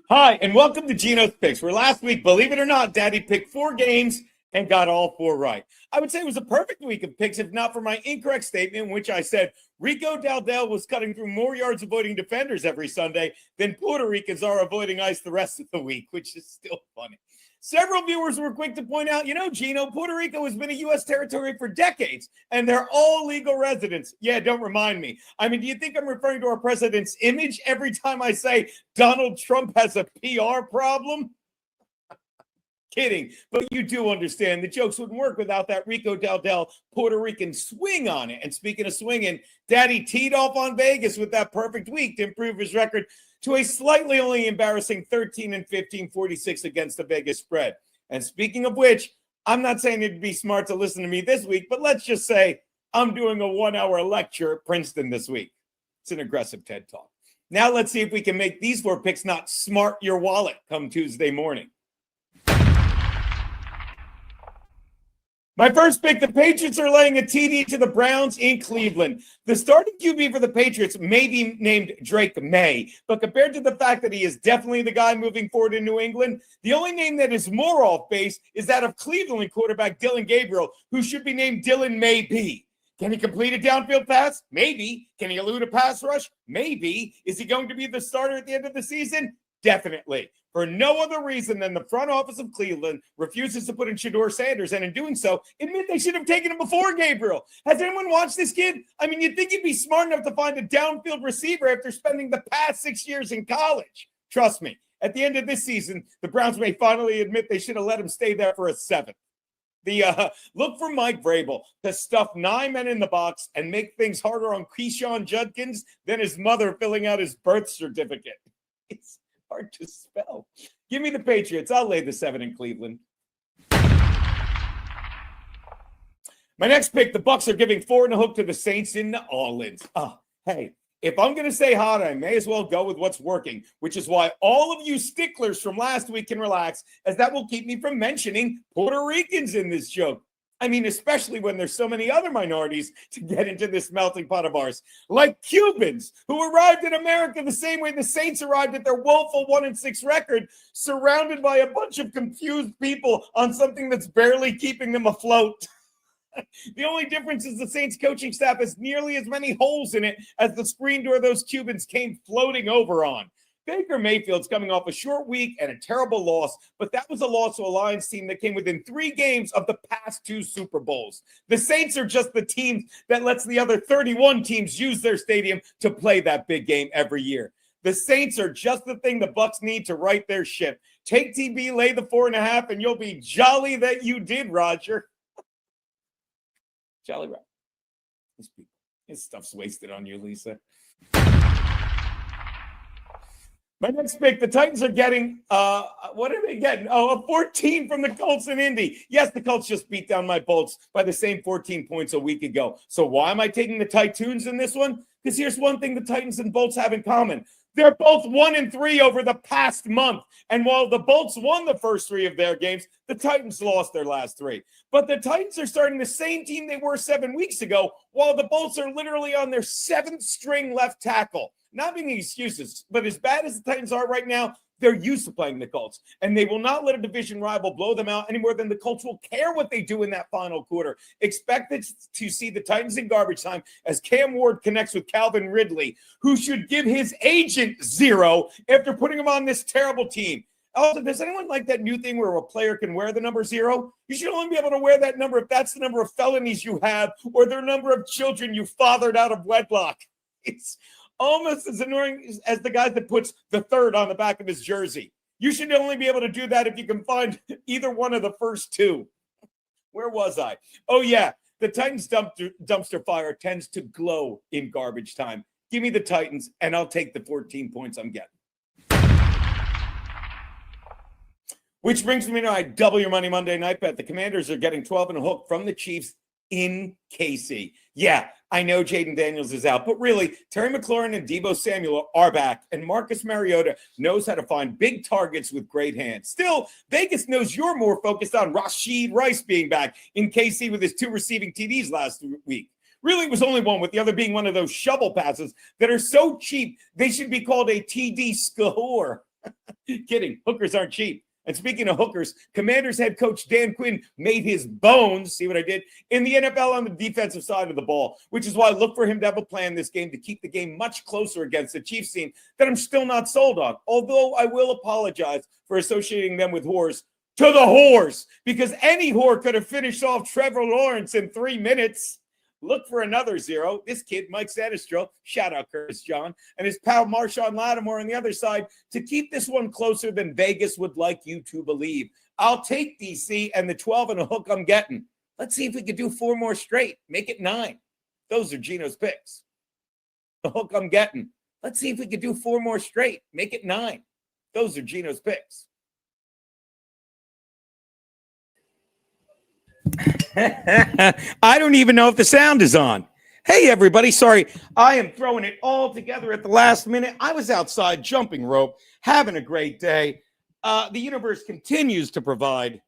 Hi, and welcome to Chino's Picks, where last week, believe it or not, Daddy picked 4 games and got all 4 right. I would say it was a perfect week of picks, if not for my incorrect statement in which I said Rico Dowdell was cutting through more yards avoiding defenders every Sunday than Puerto Ricans are avoiding ice the rest of the week, which is still funny. Several viewers were quick to point out, Chino, Puerto Rico has been a U.S. territory for decades, and they're all legal residents. Yeah, don't remind me. I mean, do you think I'm referring to our president's image every time I say Donald Trump has a PR problem? Kidding, but you do understand the jokes wouldn't work without that Rico Dowdell Puerto Rican swing on it. And speaking of swinging, Daddy teed off on Vegas with that perfect week to improve his record to a slightly only embarrassing 13-15, 46 against the Vegas spread. And speaking of which, I'm not saying it'd be smart to listen to me this week, but let's just say I'm doing a 1-hour lecture at Princeton this week. It's an aggressive TED Talk. Now let's see if we can make these 4 picks not smart your wallet come Tuesday morning. My first pick, the Patriots are laying a TD to the Browns in Cleveland. The starting QB for the Patriots may be named Drake May, but compared to the fact that he is definitely the guy moving forward in New England, the only name that is more off base is that of Cleveland quarterback Dylan Gabriel, who should be named Dylan Maybe. Can he complete a downfield pass? Maybe. Can he elude a pass rush? Maybe. Is he going to be the starter at the end of the season? Definitely. For no other reason than the front office of Cleveland refuses to put in Shedeur Sanders, and in doing so, admit they should have taken him before Gabriel. Has anyone watched this kid? I mean, you'd think he'd be smart enough to find a downfield receiver after spending the past 6 years in college. Trust me, at the end of this season, the Browns may finally admit they should have let him stay there for a 7th. Look for Mike Vrabel to stuff 9 men in the box and make things harder on Keyshawn Judkins than his mother filling out his birth certificate. It's hard to spell. Give me the Patriots. I'll lay the 7 in Cleveland. My next pick, the Bucs are giving 4 and a hook to the Saints in New Orleans. Hey, if I'm going to say hot, I may as well go with what's working, which is why all of you sticklers from last week can relax, as that will keep me from mentioning Puerto Ricans in this joke. I mean, especially when there's so many other minorities to get into this melting pot of ours, like Cubans who arrived in America the same way the Saints arrived at their woeful 1-6 record, surrounded by a bunch of confused people on something that's barely keeping them afloat. The only difference is the Saints coaching staff has nearly as many holes in it as the screen door those Cubans came floating over on. Baker Mayfield's coming off a short week and a terrible loss, but that was a loss to a Lions team that came within 3 games of the past 2 Super Bowls. The Saints are just the team that lets the other 31 teams use their stadium to play that big game every year. The Saints are just the thing the Bucs need to right their ship. Take TB, lay the 4.5, and you'll be jolly that you did, Roger. Jolly Roger. His stuff's wasted on you, Lisa. My next pick, the Titans are getting, what are they getting? A 14 from the Colts in Indy. Yes, the Colts just beat down my Bolts by the same 14 points a week ago. So why am I taking the Titans in this one? Because here's one thing the Titans and Bolts have in common. They're both 1-3 over the past month. And while the Bolts won the first 3 of their games, the Titans lost their last 3. But the Titans are starting the same team they were 7 weeks ago, while the Bolts are literally on their 7th string left tackle. Not being excuses, but as bad as the Titans are right now, they're used to playing the Colts, and they will not let a division rival blow them out any more than the Colts will care what they do in that final quarter. Expect to see the Titans in garbage time as Cam Ward connects with Calvin Ridley, who should give his agent 0 after putting him on this terrible team. Also, does anyone like that new thing where a player can wear the number 0? You should only be able to wear that number if that's the number of felonies you have or the number of children you fathered out of wedlock. It's almost as annoying as the guy that puts the 3rd on the back of his jersey. You should only be able to do that if you can find either one of the first 2. Where was I? Oh, yeah. The Titans dumpster fire tends to glow in garbage time. Give me the Titans, and I'll take the 14 points I'm getting. Which brings me to my double your money Monday night bet. The Commanders are getting 12 and a hook from the Chiefs in KC. Yeah, I know Jaden Daniels is out, but really, Terry McLaurin and Deebo Samuel are back, and Marcus Mariota knows how to find big targets with great hands. Still, Vegas knows you're more focused on Rashid Rice being back in KC with his 2 receiving TDs last week. Really, it was only one, with the other being one of those shovel passes that are so cheap, they should be called a TD score. Kidding. Hookers aren't cheap. And speaking of hookers, Commanders head coach Dan Quinn made his bones, see what I did, in the NFL on the defensive side of the ball, which is why I look for him to have a plan this game to keep the game much closer against the Chiefs team that I'm still not sold on. Although I will apologize for associating them with whores to the whores, because any whore could have finished off Trevor Lawrence in 3 minutes. Look for another zero. This kid, Mike Sanistro, shout out Curtis John, and his pal Marshawn Lattimore on the other side to keep this one closer than Vegas would like you to believe. I'll take DC and the 12 and a hook I'm getting. Let's see if we could do 4 more straight. Make it 9. Those are Gino's picks. The hook I'm getting. Let's see if we could do 4 more straight. Make it 9. Those are Gino's picks. I don't even know if the sound is on. Hey, everybody. Sorry, I am throwing it all together at the last minute. I was outside jumping rope, having a great day. The universe continues to provide.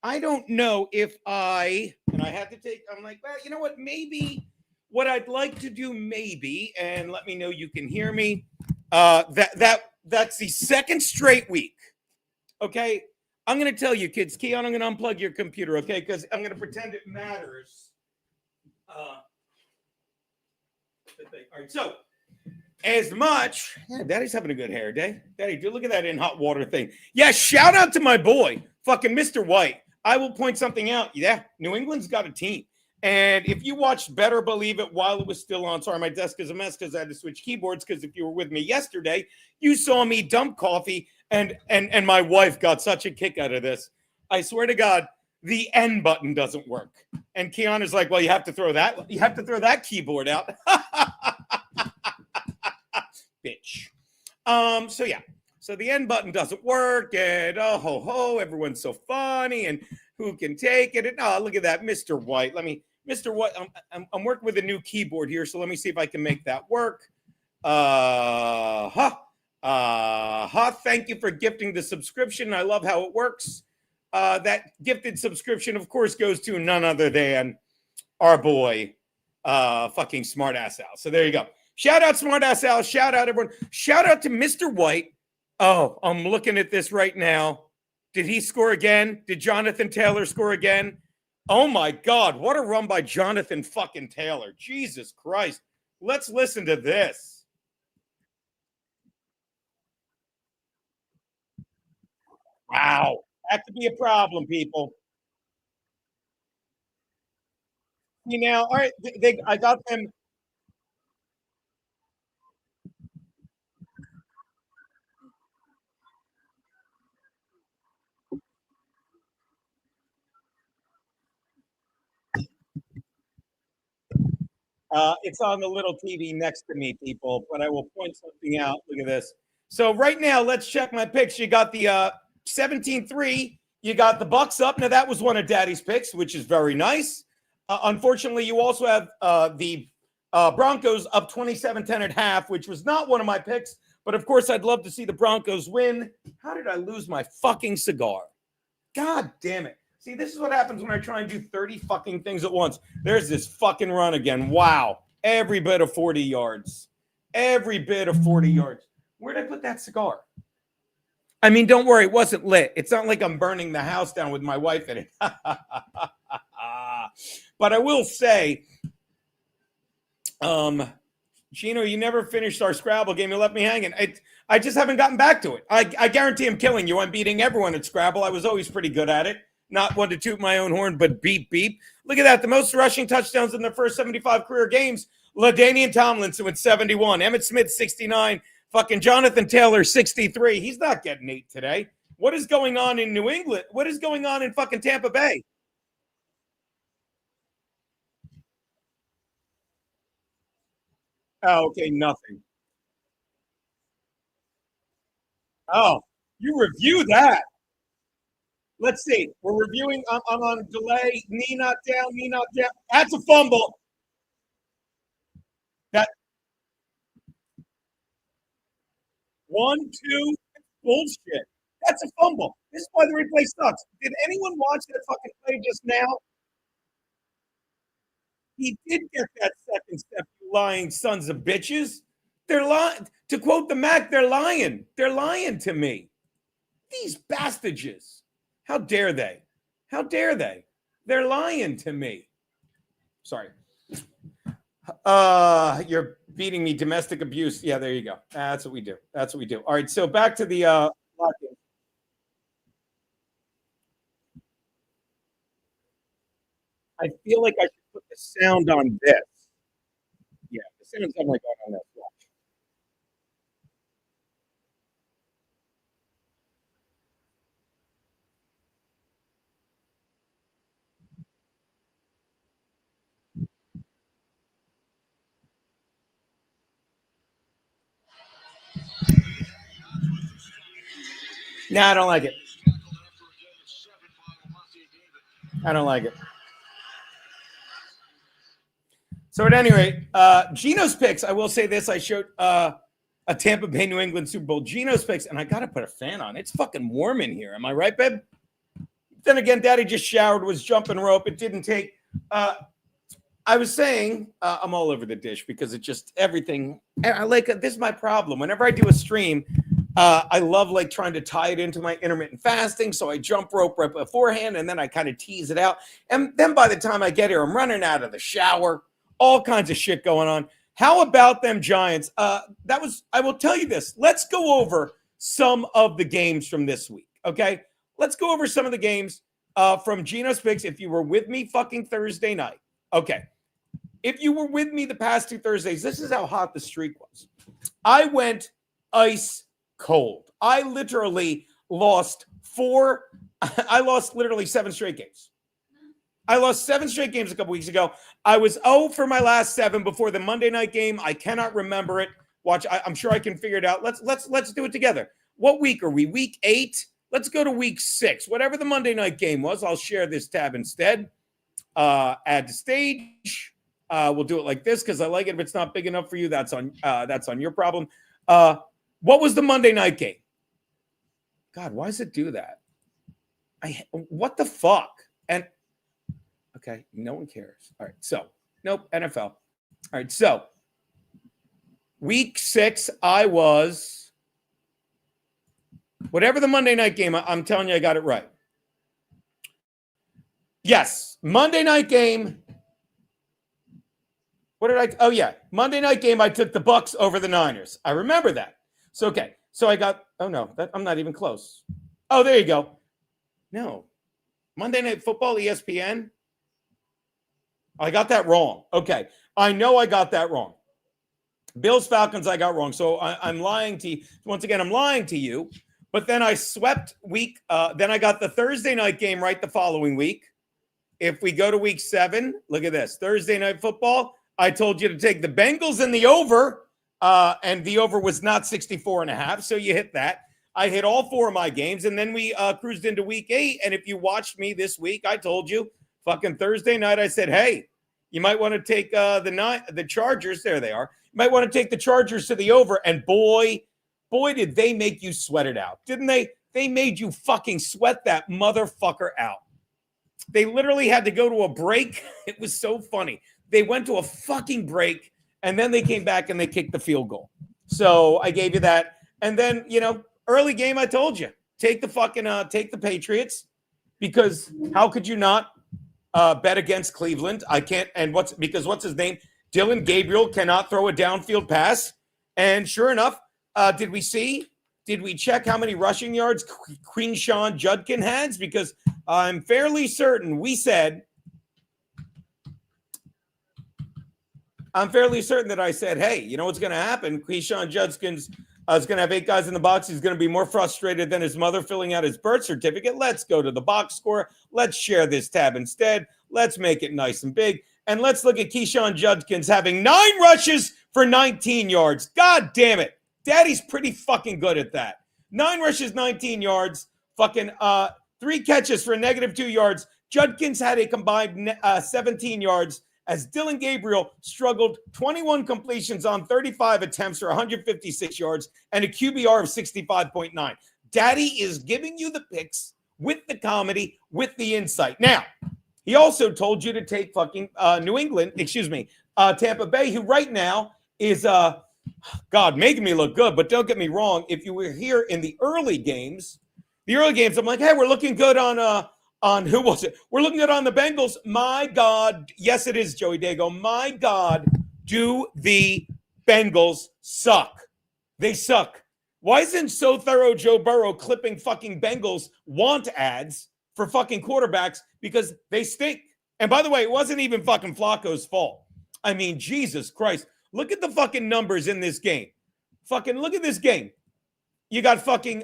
I don't know if I had to take, I'm like, well, you know what? Maybe what I'd like to do, maybe, and let me know you can hear me. That's the second straight week. Okay. I'm going to tell you, kids, Keon, I'm going to unplug your computer, okay? Because I'm going to pretend it matters. All right, so as much, yeah, Daddy's having a good hair day. Daddy, do look at that in hot water thing. Yeah, shout out to my boy, fucking Mr. White. I will point something out. Yeah, New England's got a team. And if you watched Better Believe It while it was still on, sorry, my desk is a mess because I had to switch keyboards, because if you were with me yesterday, you saw me dump coffee. And my wife got such a kick out of this. I swear to God, the N button doesn't work. And Keanu's like, well, you have to throw that keyboard out. Bitch. So yeah. So the N button doesn't work, and oh ho ho, everyone's so funny, and who can take it? And oh, look at that, Mr. White. Mr. White, I'm working with a new keyboard here, so let me see if I can make that work. Thank you for gifting the subscription. I love how it works. That gifted subscription, of course, goes to none other than our boy, fucking Smartass Al. So there you go. Shout out Smartass Al. Shout out everyone. Shout out to Mr. White. Oh, I'm looking at this right now. Did he score again? Did Jonathan Taylor score again? Oh my God, what a run by Jonathan fucking Taylor. Jesus Christ. Let's listen to this. Wow. That could be a problem, people. You know, all right, I got them. It's on the little TV next to me, people, but I will point something out. Look at this. So right now, let's check my picks. You got the 17-3. You got the Bucs up. Now, that was one of Daddy's picks, which is very nice. Unfortunately, you also have the Broncos up 27-10 at half, which was not one of my picks. But, of course, I'd love to see the Broncos win. How did I lose my fucking cigar? God damn it. See, this is what happens when I try and do 30 fucking things at once. There's this fucking run again. Wow. Every bit of 40 yards. Every bit of 40 yards. Where'd I put that cigar? I mean, don't worry. It wasn't lit. It's not like I'm burning the house down with my wife in it. But I will say, Chino, you never finished our Scrabble game. You left me hanging. I just haven't gotten back to it. I guarantee I'm killing you. I'm beating everyone at Scrabble. I was always pretty good at it. Not one to toot my own horn, but beep, beep. Look at that. The most rushing touchdowns in their first 75 career games. LaDainian Tomlinson with 71. Emmitt Smith, 69. Fucking Jonathan Taylor, 63. He's not getting 8 today. What is going on in New England? What is going on in fucking Tampa Bay? Oh, okay, nothing. Oh, you review that. Let's see. We're reviewing. I'm on delay. Knee not down. Knee not down. That's a fumble. That 1-2 bullshit. That's a fumble. This is why the replay sucks. Did anyone watch that fucking play just now? He did get that second step, you lying sons of bitches. They're lying. To quote the Mac, they're lying. They're lying to me. These bastages. How dare they? How dare they? They're lying to me. Sorry. You're beating me. Domestic abuse. Yeah, there you go. That's what we do. That's what we do. All right. So back to the I feel like I should put the sound on this. Yeah, the sound's definitely going on this. Watch. No, I don't like it. I don't like it. So at any rate, Chino's picks. I will say this: I showed a Tampa Bay New England Super Bowl. Chino's picks, and I got to put a fan on. It's fucking warm in here. Am I right, babe? Then again, Daddy just showered, was jumping rope. It didn't take. I was saying I'm all over the dish because it just everything. I like this is my problem. Whenever I do a stream, I love like trying to tie it into my intermittent fasting. So I jump rope right beforehand, and then I kind of tease it out. And then by the time I get here, I'm running out of the shower. All kinds of shit going on. How about them Giants? I will tell you this. Let's go over some of the games from this week. Okay. Let's go over some of the games from Gino's picks. If you were with me fucking Thursday night. Okay. If you were with me the past 2 Thursdays, this is how hot the streak was. I went ice cold. I literally lost literally 7 straight games. I lost 7 straight games a couple weeks ago. I was 0 for my last 7 before the Monday night game. I cannot remember it. Watch, I'm sure I can figure it out. Let's do it together. What week are we? Week 8? Let's go to week 6. Whatever the Monday night game was, I'll share this tab instead. Add to stage. We'll do it like this because I like it. If it's not big enough for you, that's on your problem. What was the Monday night game? God, why does it do that? What the fuck? And okay, no one cares. All right, so nope, NFL. All right, so week 6, I was whatever the Monday night game. I'm telling you, I got it right. Yes, Monday night game. What did I? Oh yeah, Monday night game. I took the Bucs over the Niners. I remember that. So okay, so I got. Oh no, I'm not even close. Oh, there you go. No, Monday Night Football, ESPN. I got that wrong. Okay. I know I got that wrong. Bills, Falcons, I got wrong. So I'm lying to you. Once again, I'm lying to you. But then I swept week. Then I got the Thursday night game right the following week. If we go to week 7, look at this. Thursday Night Football. I told you to take the Bengals in the over. And the over was not 64.5. So you hit that. I hit all 4 of my games. And then we cruised into week 8. And if you watched me this week, I told you. Fucking Thursday night, I said, hey, you might want to take the Chargers. There they are. You might want to take the Chargers to the over. And boy, did they make you sweat it out. Didn't they? They made you fucking sweat that motherfucker out. They literally had to go to a break. It was so funny. They went to a fucking break, and then they came back and they kicked the field goal. So I gave you that. And then, early game, I told you, take the Patriots, because how could you not bet against Cleveland? I can't. And what's his name? Dylan Gabriel cannot throw a downfield pass. And sure enough, did we check how many rushing yards Queenshawn Judkin has? Because I'm fairly certain that I said, hey, you know what's going to happen? Queenshawn Judkins is going to have 8 guys in the box. He's going to be more frustrated than his mother filling out his birth certificate. Let's go to the box score. Let's share this tab instead. Let's make it nice and big. And let's look at Queenshawn Judkins having 9 rushes for 19 yards. God damn it. Daddy's pretty fucking good at that. 9 rushes, 19 yards. Fucking 3 catches for -2 yards. Judkins had a combined 17 yards, as Dylan Gabriel struggled 21 completions on 35 attempts for 156 yards and a QBR of 65.9. Daddy is giving you the picks with the comedy, with the insight. Now, he also told you to take fucking Tampa Bay, who right now is God making me look good. But don't get me wrong. If you were here in the early games, I'm like, hey, we're looking good on who was it? We're looking good on the Bengals. My God, yes, it is Joey Dago. My God, do the Bengals suck? They suck. Why isn't So Thorough Joe Burrow clipping fucking Bengals want ads for fucking quarterbacks? Because they stink. And by the way, it wasn't even fucking Flacco's fault. I mean, Jesus Christ. Look at the fucking numbers in this game. Fucking look at this game. You got fucking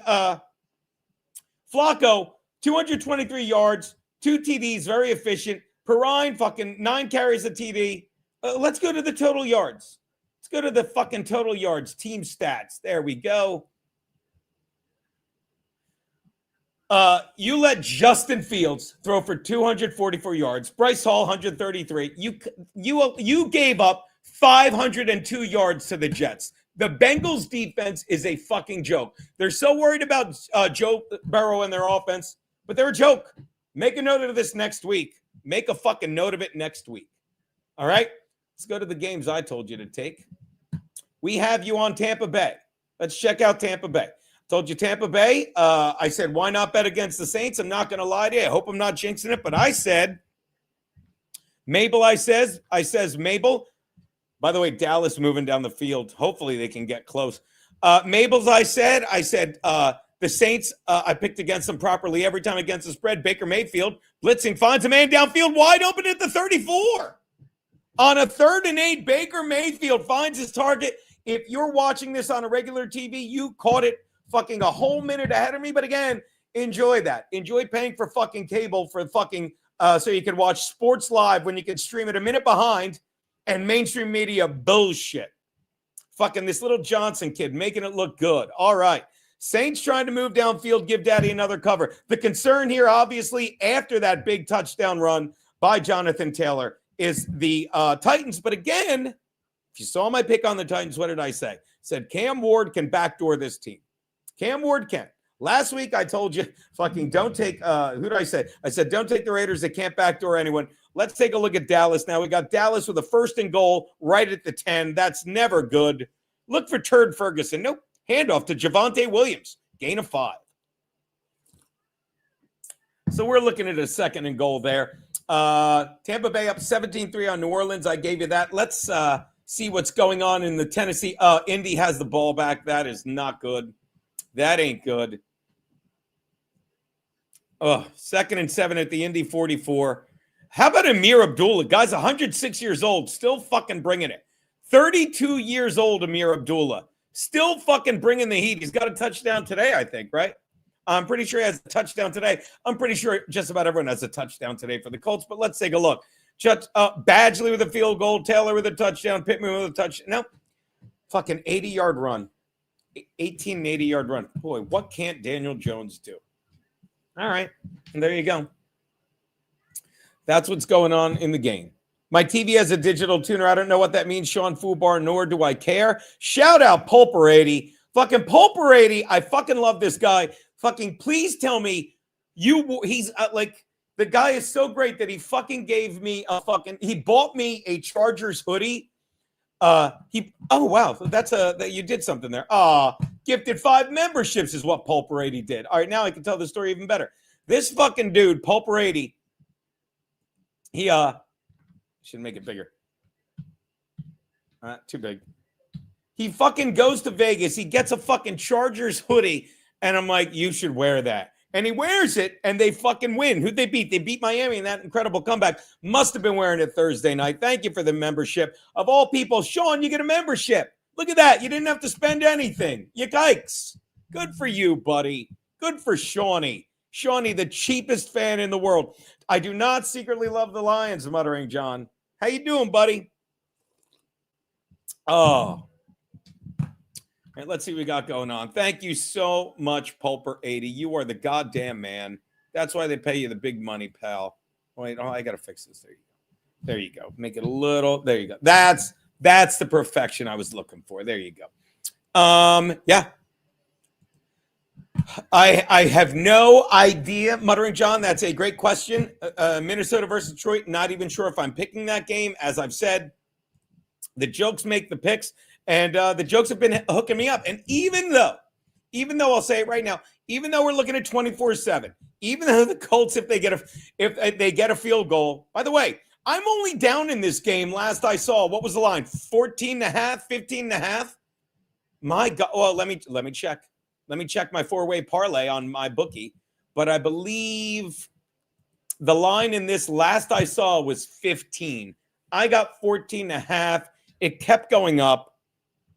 Flacco, 223 yards, 2 TDs, very efficient. Perrine, fucking 9 carries a TD. Let's go to the total yards. Let's go to the fucking total yards, team stats. There we go. You let Justin Fields throw for 244 yards. Bryce Hall, 133. You gave up 502 yards to the Jets. The Bengals defense is a fucking joke. They're so worried about Joe Burrow and their offense, but they're a joke. Make a note of this next week. Make a fucking note of it next week. All right? Let's go to the games I told you to take. We have you on Tampa Bay. Let's check out Tampa Bay. Told you Tampa Bay. I said, why not bet against the Saints? I'm not going to lie to you. I hope I'm not jinxing it, but I said, Mabel, I says, Mabel. By the way, Dallas moving down the field. Hopefully they can get close. Mabel's, I said, the Saints, I picked against them properly every time against the spread. Baker Mayfield blitzing, finds a man downfield wide open at the 34. On a 3rd and 8, Baker Mayfield finds his target. If you're watching this on a regular TV, you caught it fucking a whole minute ahead of me. But again, enjoy that. Enjoy paying for fucking cable for fucking so you can watch sports live when you can stream it a minute behind and mainstream media bullshit. Fucking this little Johnson kid making it look good. All right. Saints trying to move downfield, give Daddy another cover. The concern here, obviously, after that big touchdown run by Jonathan Taylor is the Titans. But again, if you saw my pick on the Titans, what did I say? I said Cam Ward can backdoor this team. Cam Ward can. Last week, I told you, fucking don't take, who did I say? I said, don't take the Raiders. They can't backdoor anyone. Let's take a look at Dallas. Now, we got Dallas with a 1st and goal right at the 10. That's never good. Look for Turd Ferguson. Nope. Handoff to Javonte Williams. Gain of 5. So we're looking at a 2nd and goal there. Tampa Bay up 17-3 on New Orleans. I gave you that. Let's see what's going on in the Tennessee. Indy has the ball back. That is not good. That ain't good. 2nd and 7 at the Indy 44. How about Amir Abdullah? Guy's 106 years old, still fucking bringing it. 32 years old, Amir Abdullah. Still fucking bringing the heat. He's got a touchdown today, I think, right? I'm pretty sure he has a touchdown today. I'm pretty sure just about everyone has a touchdown today for the Colts, but let's take a look. Badgley with a field goal, Taylor with a touchdown, Pittman with a touchdown. No, fucking 80-yard run. 18 and 80-yard run. Boy, what can't Daniel Jones do? All right, and there you go. That's what's going on in the game. My TV has a digital tuner. I don't know what that means, Sean Fubar, nor do I care. Shout out Pulper80. Fucking Pulper80. I fucking love this guy. Fucking please tell me he's like, the guy is so great that he fucking gave me he bought me a Chargers hoodie. Oh wow, you did something there. Gifted 5 memberships is what Pulper80 did. All right, now I can tell the story even better. This fucking dude, Pulper80, he should make it bigger. Too big. He fucking goes to Vegas. He gets a fucking Chargers hoodie, and I'm like, you should wear that. And he wears it, and they fucking win. Who'd they beat? They beat Miami in that incredible comeback. Must have been wearing it Thursday night. Thank you for the membership. Of all people, Sean, you get a membership. Look at that. You didn't have to spend anything. Yikes. Good for you, buddy. Good for Shawnee. Shawnee, the cheapest fan in the world. I do not secretly love the Lions, muttering John. How you doing, buddy? Oh. All right, let's see what we got going on. Thank you so much, Pulper80. You are the goddamn man. That's why they pay you the big money, pal. Wait, I got to fix this. There you go. There you go. Make it a little. There you go. That's the perfection I was looking for. There you go. Yeah. I have no idea, muttering John. That's a great question. Minnesota versus Detroit. Not even sure if I'm picking that game. As I've said, The jokes make the picks, and the jokes have been hooking me up. And even though I'll say it right now, even though we're looking at 24/7, even though the Colts, if they get a field goal, by the way, I'm only down in this game. Last I saw, what was the line? 14.5, 15.5. My God. Well, let me check. Let me check my 4-way parlay on my bookie. But I believe the line in this last I saw was 15. I got 14.5. It kept going up.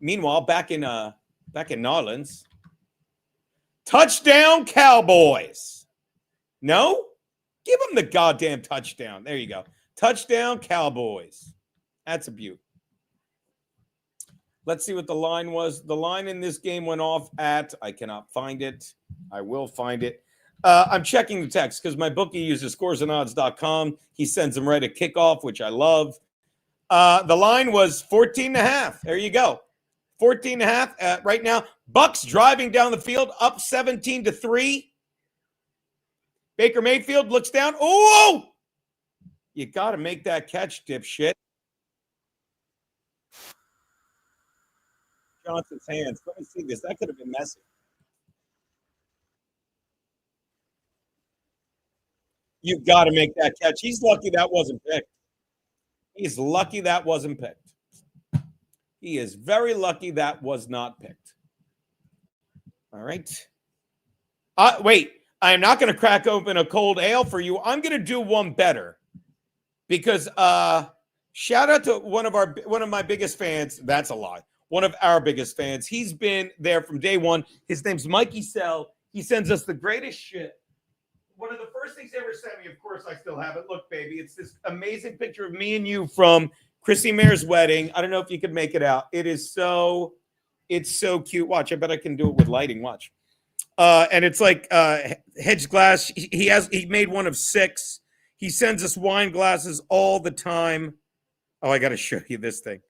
Meanwhile, back in New Orleans, touchdown Cowboys. No? Give them the goddamn touchdown. There you go. Touchdown Cowboys. That's a beaut. Let's see what the line was. The line in this game went off at, I cannot find it. I will find it. I'm checking the text because my bookie uses scoresandodds.com. He sends them right at kickoff, which I love. The line was 14.5. There you go. 14.5 right now. Bucs driving down the field, up 17-3. Baker Mayfield looks down. Oh! You got to make that catch, dipshit. Johnson's hands. Let me see this. That could have been messy. You got to make that catch. He's lucky that wasn't picked. He's lucky that wasn't picked. He is very lucky that was not picked. All right. Wait, I am not going to crack open a cold ale for you. I'm going to do one better because shout out to one of my biggest fans. That's a lie. One of our biggest fans. He's been there from day one. His name's Mikey Sell. He sends us the greatest shit. One of the first things he ever sent me, of course, I still have it. Look, baby, it's this amazing picture of me and you from Chrissy Mayr's wedding. I don't know if you could make it out. It's so cute. Watch, I bet I can do it with lighting. Watch. And it's like hedge glass. He made one of 6. He sends us wine glasses all the time. Oh, I got to show you this thing.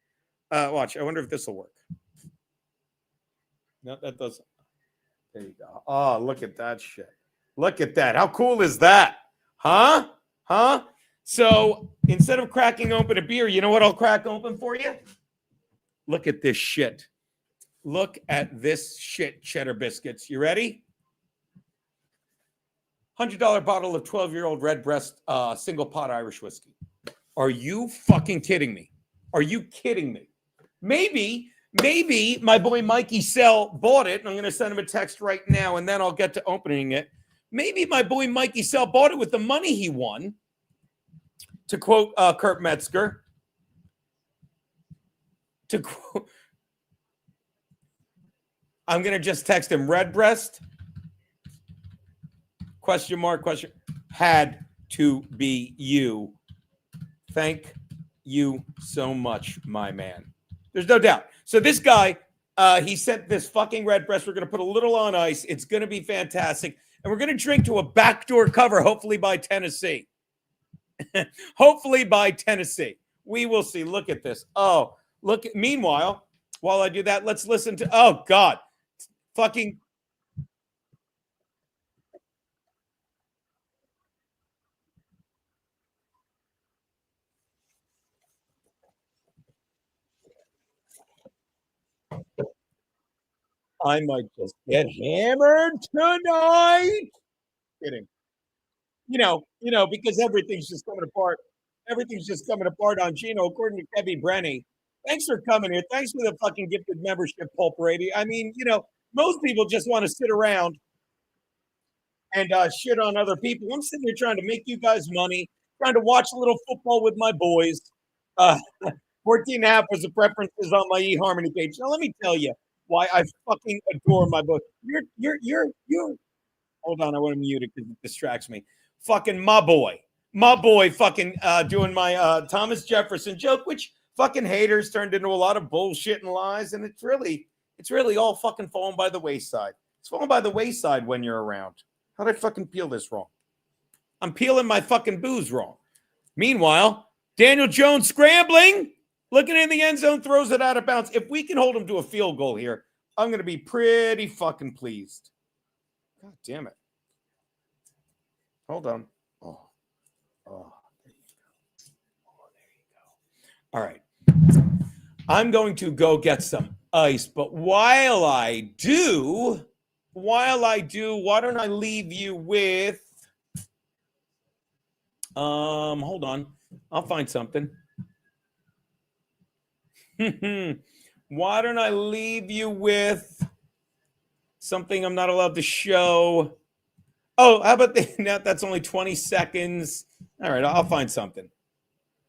Watch. I wonder if this will work. No, that doesn't. There you go. Oh, look at that shit. Look at that. How cool is that? Huh? So instead of cracking open a beer, you know what I'll crack open for you? Look at this shit. Look at this shit, Cheddar Biscuits. You ready? $100 bottle of 12-year-old Redbreast single pot Irish whiskey. Are you fucking kidding me? Are you kidding me? Maybe my boy Mikey Sell bought it, and I'm going to send him a text right now, and then I'll get to opening it. Maybe my boy Mikey Sell bought it with the money he won, to quote Kurt Metzger. To quote, I'm going to just text him, Redbreast, question mark, question, had to be you. Thank you so much, my man. There's no doubt. So this guy, he sent this fucking Redbreast. We're going to put a little on ice. It's going to be fantastic. And we're going to drink to a backdoor cover, hopefully by Tennessee. Hopefully by Tennessee. We will see. Look at this. Oh, look. Meanwhile, while I do that, let's listen to, oh, God. Fucking. I might just get hammered tonight. Kidding. Because everything's just coming apart. Everything's just coming apart on Chino, according to Kevin Brenny. Thanks for coming here. Thanks for the fucking gifted membership, Pulp Brady. I mean, most people just want to sit around and shit on other people. I'm sitting here trying to make you guys money, trying to watch a little football with my boys. 14.5 was the preferences on my eHarmony page. Now, let me tell you why I fucking adore my book. You're hold on, I want to mute it because it distracts me. Fucking my boy fucking doing my Thomas Jefferson joke, which fucking haters turned into a lot of bullshit and lies, and it's really all fucking falling by the wayside. It's falling by the wayside when you're around. How did I fucking peel this wrong? I'm peeling my fucking booze wrong. Meanwhile, Daniel Jones scrambling, looking in the end zone, throws it out of bounds. If we can hold him to a field goal here, I'm going to be pretty fucking pleased. God damn it. Hold on. Oh, there you go. Oh, there you go. All right. I'm going to go get some ice. But while I do, why don't I leave you with, hold on. I'll find something. Why don't I leave you with something I'm not allowed to show? Oh, how about that's only 20 seconds. All right, I'll find something.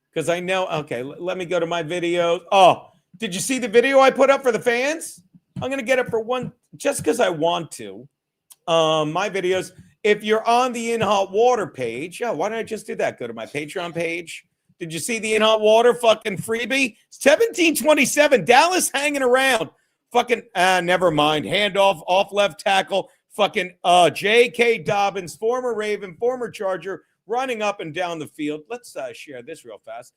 Because I know, okay, let me go to my videos. Oh, did you see the video I put up for the fans? I'm going to get it for one, just because I want to. My videos, if you're on the In Hot Water page, why don't I just do that? Go to my Patreon page. Did you see the In Hot Water fucking freebie? 1727, Dallas hanging around. Fucking, never mind. Handoff, off left tackle. Fucking J.K. Dobbins, former Raven, former Charger, running up and down the field. Let's share this real fast.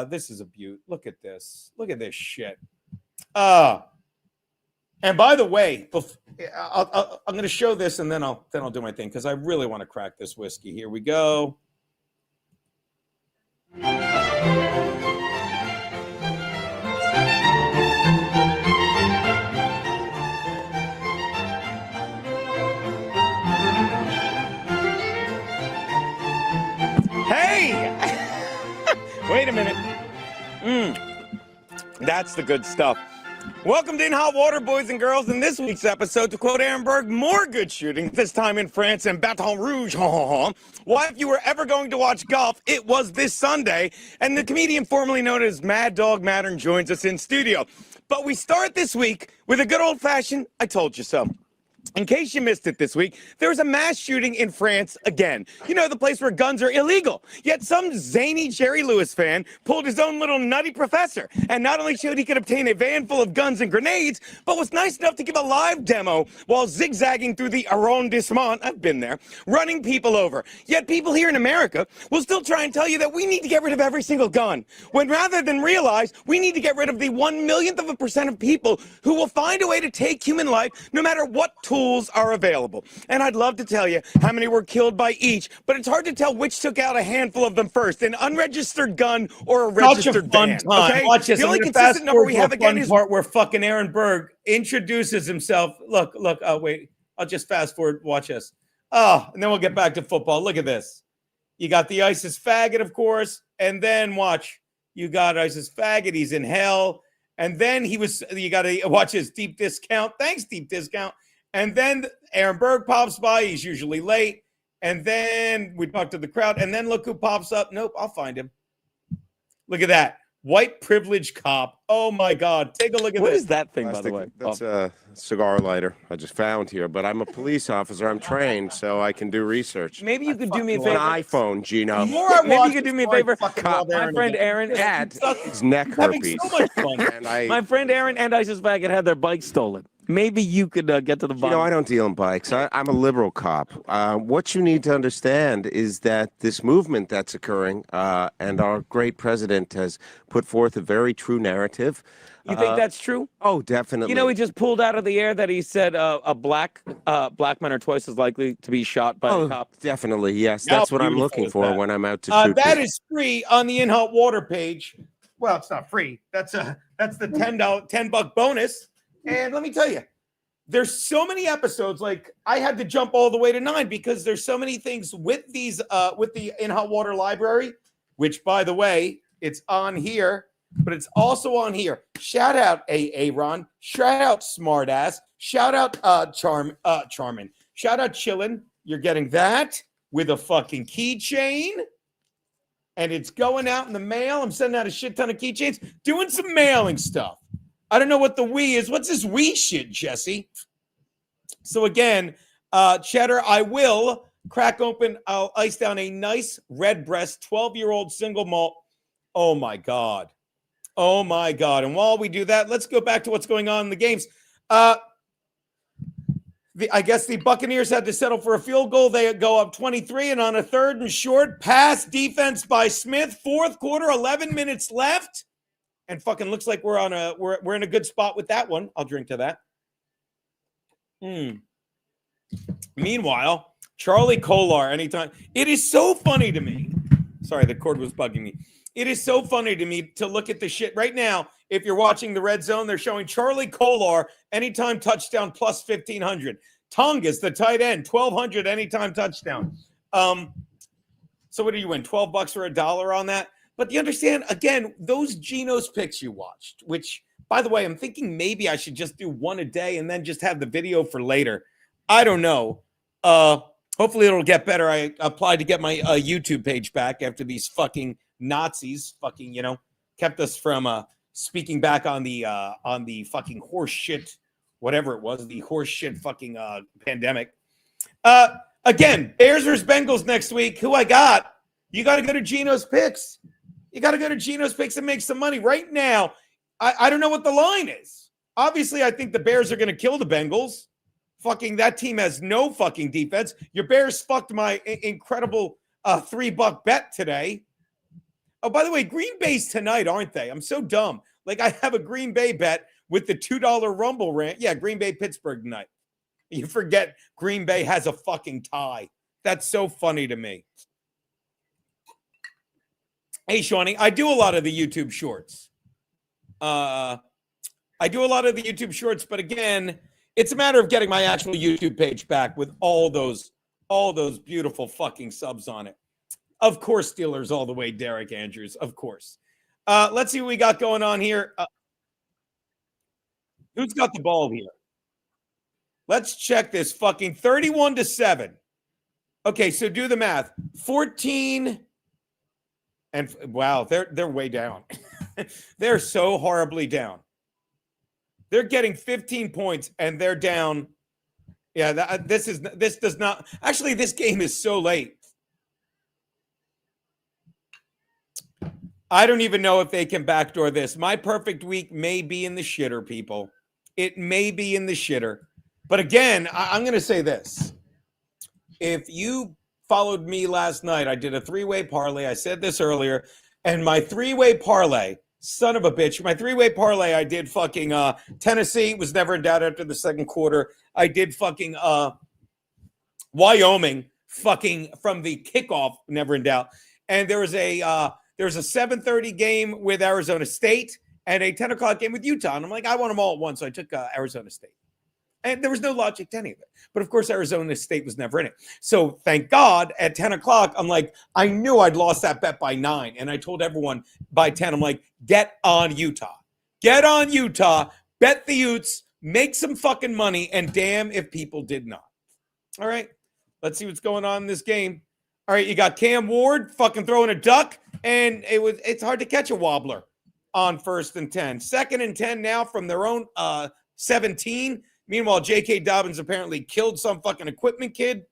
This is a beaut. Look at this. Look at this shit. And by the way, I'm going to show this and then I'll do my thing because I really want to crack this whiskey. Here we go. Hey! Wait a minute. That's the good stuff. Welcome to In Hot Water, boys and girls. In this week's episode, to quote Aaron Berg, more good shooting, this time in France and Baton Rouge. Why, if you were ever going to watch golf, it was this Sunday. And the comedian formerly known as Mad Dog Mattern joins us in studio. But we start this week with a good old-fashioned I told you so. In case you missed it this week, there was a mass shooting in France again. You know, the place where guns are illegal. Yet some zany Jerry Lewis fan pulled his own little nutty professor and not only showed he could obtain a van full of guns and grenades, but was nice enough to give a live demo while zigzagging through the arrondissement, I've been there, running people over. Yet people here in America will still try and tell you that we need to get rid of every single gun, when rather than realize we need to get rid of the 1/1,000,000% of people who will find a way to take human life no matter what tools are available. And I'd love to tell you how many were killed by each, but it's hard to tell which took out a handful of them first, an unregistered gun or a registered van. Okay? Watch this. The only consistent number we have again is part where fucking Aaron Berg introduces himself. Look. Oh, wait. I'll just fast forward. Watch this. Oh, and then we'll get back to football. Look at this. You got the ISIS faggot, of course, and then watch. You got ISIS faggot. He's in hell. And then you got to watch his deep discount. Thanks, deep discount. And then Aaron Berg pops by. He's usually late. And then we talk to the crowd. And then look who pops up. Nope, I'll find him. Look at that. White privilege cop. Oh, my God. Take a look at this. What is that thing, by the way? That's a cigar lighter I just found here. But I'm a police officer. I'm trained, so I can do research. Maybe you could do me a favor. An iPhone, Gino. Maybe you could do me a favor. My friend Aaron had his neck herpes. So much fun. My friend Aaron and ISIS faggot had their bikes stolen. Maybe you could get to the bottom. You know, I don't deal in bikes. I'm a liberal cop. What you need to understand is that this movement that's occurring, and our great president has put forth a very true narrative. You think that's true? Oh, definitely. You know, he just pulled out of the air that he said black men are twice as likely to be shot by a cop. Definitely, yes. That's what I'm looking for when I'm out to shoot. That is free on the In Hot Water page. Well, it's not free. That's the $10 bonus. And let me tell you, there's so many episodes. Like I had to jump all the way to 9 because there's so many things with these with the In Hot Water library, which by the way, it's on here, but it's also on here. Shout out Aaron. Shout out Smartass. Shout out Charmin. Shout out Chillin'. You're getting that with a fucking keychain. And it's going out in the mail. I'm sending out a shit ton of keychains, doing some mailing stuff. I don't know what the we is. What's this we shit, Jesse? So again, Cheddar, I will crack open. I'll ice down a nice red breast 12-year-old single malt. Oh, my God. Oh, my God. And while we do that, let's go back to what's going on in the games. I guess the Buccaneers had to settle for a field goal. They go up 23, and on a 3rd and short, pass defense by Smith. 4th quarter, 11 minutes left. And fucking looks like we're in a good spot with that one. I'll drink to that. Meanwhile, Charlie Kolar, anytime. It is so funny to me. Sorry, the cord was bugging me. It is so funny to me to look at the shit right now. If you're watching the Red Zone, they're showing Charlie Kolar anytime touchdown plus 1,500. Tongas, the tight end, 1,200 anytime touchdown. So what do you win? $12 or $1 on that? But you understand, again, those Geno's picks you watched, which, by the way, I'm thinking maybe I should just do one a day and then just have the video for later. I don't know. Hopefully it'll get better. I applied to get my YouTube page back after these fucking Nazis kept us from speaking back on the fucking horse shit, whatever it was, the horse shit fucking pandemic. Again, Bears versus Bengals next week. Who I got? You got to go to Geno's picks. You got to go to Geno's picks and make some money right now. I don't know what the line is. Obviously, I think the Bears are going to kill the Bengals. Fucking that team has no fucking defense. Your Bears fucked my incredible $3 bet today. Oh, by the way, Green Bay's tonight, aren't they? I'm so dumb. Like, I have a Green Bay bet with the $2 Rumble rant. Yeah, Green Bay, Pittsburgh tonight. You forget Green Bay has a fucking tie. That's so funny to me. Hey, Shawnee, I do a lot of the YouTube shorts. But again, it's a matter of getting my actual YouTube page back with all those beautiful fucking subs on it. Of course, Steelers all the way, Derek Andrews. Of course. Let's see what we got going on here. Who's got the ball here? Let's check this. Fucking 31-7. Okay, so do the math. 14. And wow, they're way down. They're so horribly down. They're getting 15 points and they're down. Yeah, this does not. Actually, this game is so late. I don't even know if they can backdoor this. My perfect week may be in the shitter, people. It may be in the shitter. But again, I'm going to say this. If you followed me last night, I did a three-way parlay. I said this earlier. And my three-way parlay, son of a bitch, my three-way parlay, I did fucking Tennessee, was never in doubt after the second quarter. I did fucking Wyoming, fucking from the kickoff, never in doubt. And there was a 7:30 game with Arizona State and a 10 o'clock game with Utah. And I'm like, I want them all at once. So I took Arizona State. And there was no logic to any of it. But of course, Arizona State was never in it. So thank God at 10 o'clock, I'm like, I knew I'd lost that bet by 9. And I told everyone by 10, I'm like, get on Utah. Get on Utah. Bet the Utes. Make some fucking money. And damn if people did not. All right. Let's see what's going on in this game. All right. You got Cam Ward fucking throwing a duck. And it's hard to catch a wobbler on 1st and 10. 2nd and 10 now from their own 17. Meanwhile, J.K. Dobbins apparently killed some fucking equipment kid.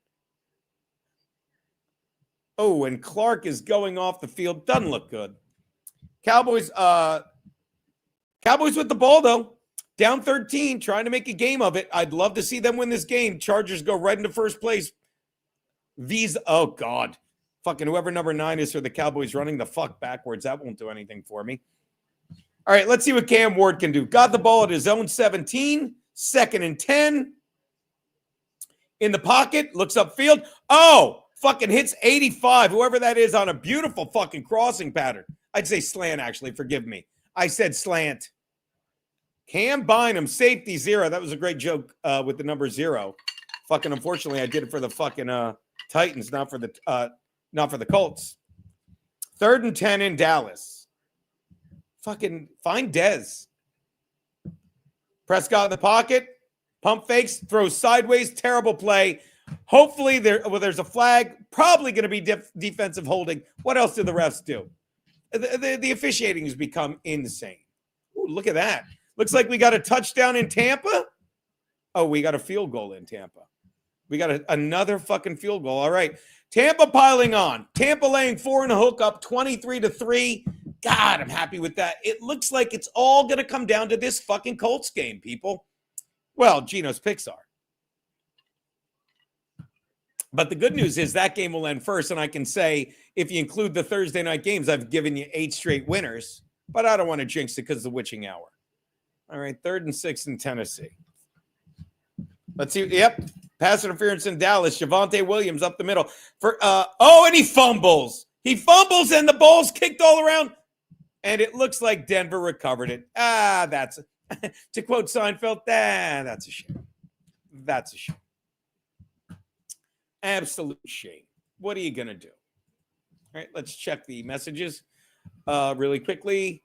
Oh, and Clark is going off the field. Doesn't look good. Cowboys with the ball, though. Down 13, trying to make a game of it. I'd love to see them win this game. Chargers go right into first place. Oh, God. Fucking whoever number 9 is for the Cowboys running the fuck backwards. That won't do anything for me. All right, let's see what Cam Ward can do. Got the ball at his own 17. 2nd and 10. In the pocket. Looks upfield. Oh, fucking hits 85. Whoever that is on a beautiful fucking crossing pattern. I'd say slant, actually. Forgive me. I said slant. Cam Bynum, safety 0. That was a great joke with the number 0. Fucking unfortunately, I did it for the fucking Titans, not for the Colts. 3rd and 10 in Dallas. Fucking find Dez. Prescott in the pocket. Pump fakes. Throws sideways. Terrible play. Hopefully there's a flag. Probably going to be defensive holding. What else do the refs do? The officiating has become insane. Ooh, look at that. Looks like we got a touchdown in Tampa. Oh, we got a field goal in Tampa. We got another fucking field goal. All right. Tampa piling on. Tampa laying 4 and a hook up 23-3. God, I'm happy with that. It looks like it's all going to come down to this fucking Colts game, people. Well, Geno's picks are. But the good news is that game will end first, and I can say if you include the Thursday night games, I've given you 8 straight winners, but I don't want to jinx it because of the witching hour. All right, 3rd and 6 in Tennessee. Let's see. Yep. Pass interference in Dallas. Javonte Williams up the middle. And he fumbles. He fumbles, and the ball's kicked all around. And it looks like Denver recovered it. That's to quote Seinfeld, that's a shame. That's a shame. Absolute shame. What are you going to do? All right, let's check the messages really quickly.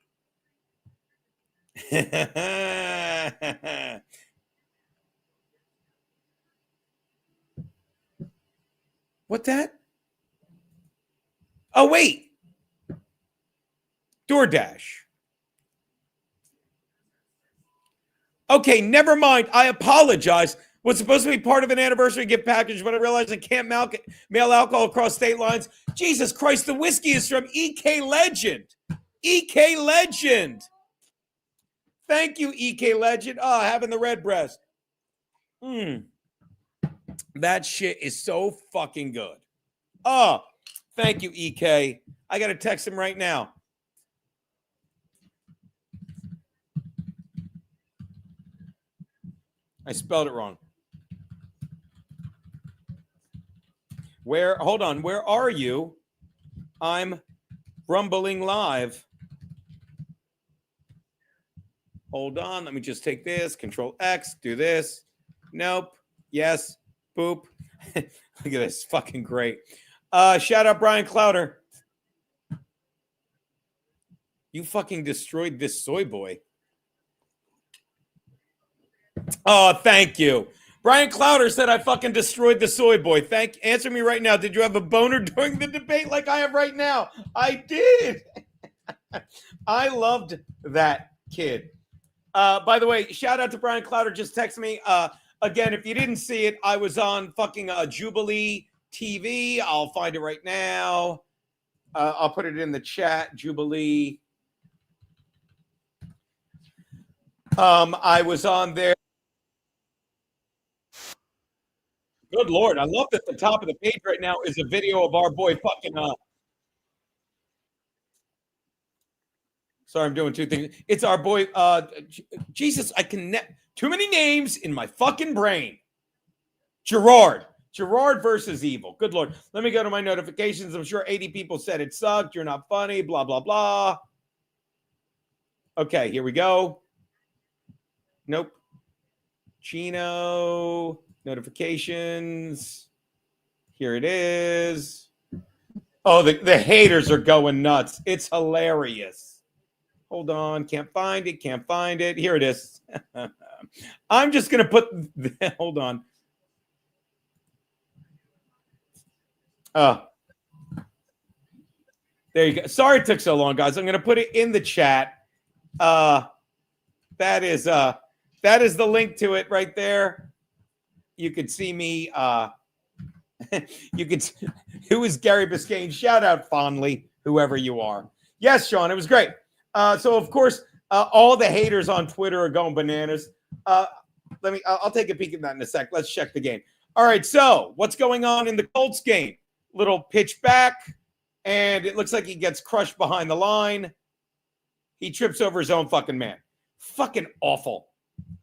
What that? Oh, wait. DoorDash. Okay, never mind. I apologize. Was supposed to be part of an anniversary gift package, but I realized I can't mail alcohol across state lines. Jesus Christ, the whiskey is from EK Legend. EK Legend. Thank you, EK Legend. Having the red breast. That shit is so fucking good. Thank you, EK. I got to text him right now. I spelled it wrong. Hold on, where are you? I'm rumbling live. Hold on, let me just take this, Control X, do this. Nope, yes, boop. Look at this, fucking great. Shout out Brian Clowder. You fucking destroyed this soy boy. Oh, thank you. Brian Clowder said I fucking destroyed the soy boy. Answer me right now. Did you have a boner during the debate like I have right now? I did. I loved that kid. By the way, shout out to Brian Clowder. Just text me. Again, if you didn't see it, I was on fucking Jubilee TV. I'll find it right now. I'll put it in the chat. Jubilee. I was on there. Good Lord. I love that the top of the page right now is a video of our boy fucking sorry, I'm doing two things. It's our boy Jesus, I connect too many names in my fucking brain. Gerard versus Evil. Good Lord. Let me go to my notifications. I'm sure 80 people said it sucked. You're not funny. Blah, blah, blah. Okay, here we go. Nope. Chino. Notifications. Here it is. Oh, the haters are going nuts. It's hilarious. Hold on. Can't find it. Here it is. I'm just going to put... Hold on. There you go. Sorry it took so long, guys. I'm going to put it in the chat. That is the link to it right there. You could see me. Who is Gary Biscayne? Shout out fondly, whoever you are. Yes, Sean, it was great. So of course, all the haters on Twitter are going bananas. I'll take a peek at that in a sec. Let's check the game. All right, so what's going on in the Colts game? Little pitch back, and it looks like he gets crushed behind the line. He trips over his own fucking man. Fucking awful.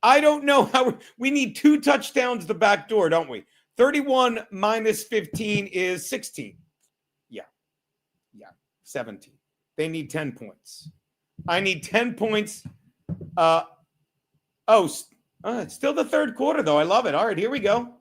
I don't know how we need 2 touchdowns the back door, don't we? 31 minus 15 is 16. Yeah. 17. They need 10 points. I need 10 points. It's still the third quarter, though. I love it. All right, here we go.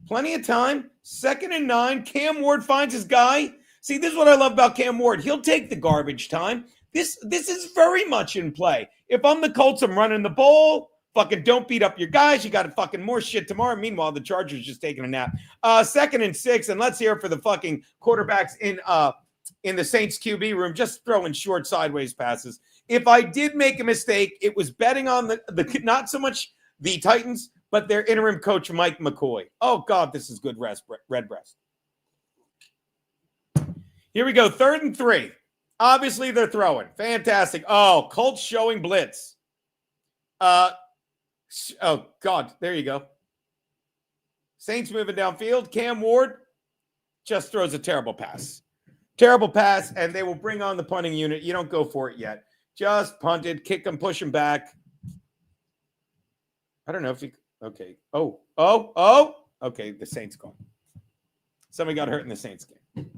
Plenty of time. 2nd and 9. Cam Ward finds his guy. See, this is what I love about Cam Ward. He'll take the garbage time. This is very much in play. If I'm the Colts, I'm running the ball. Fucking don't beat up your guys. You got fucking more shit tomorrow. Meanwhile, the Chargers just taking a nap. 2nd and 6, and let's hear it for the fucking quarterbacks in the Saints QB room, just throwing short sideways passes. If I did make a mistake, it was betting on the not so much the Titans, but their interim coach, Mike McCoy. Oh, God, this is good red breast. Here we go, 3rd and 3. Obviously, they're throwing. Fantastic. Oh, Colts showing blitz. Oh, God, there you go. Saints moving downfield. Cam Ward just throws a terrible pass. Terrible pass, and they will bring on the punting unit. You don't go for it yet. Just punt it, kick them, push them back. I don't know if you... Okay. Oh. Okay, the Saints gone. Somebody got hurt in the Saints game.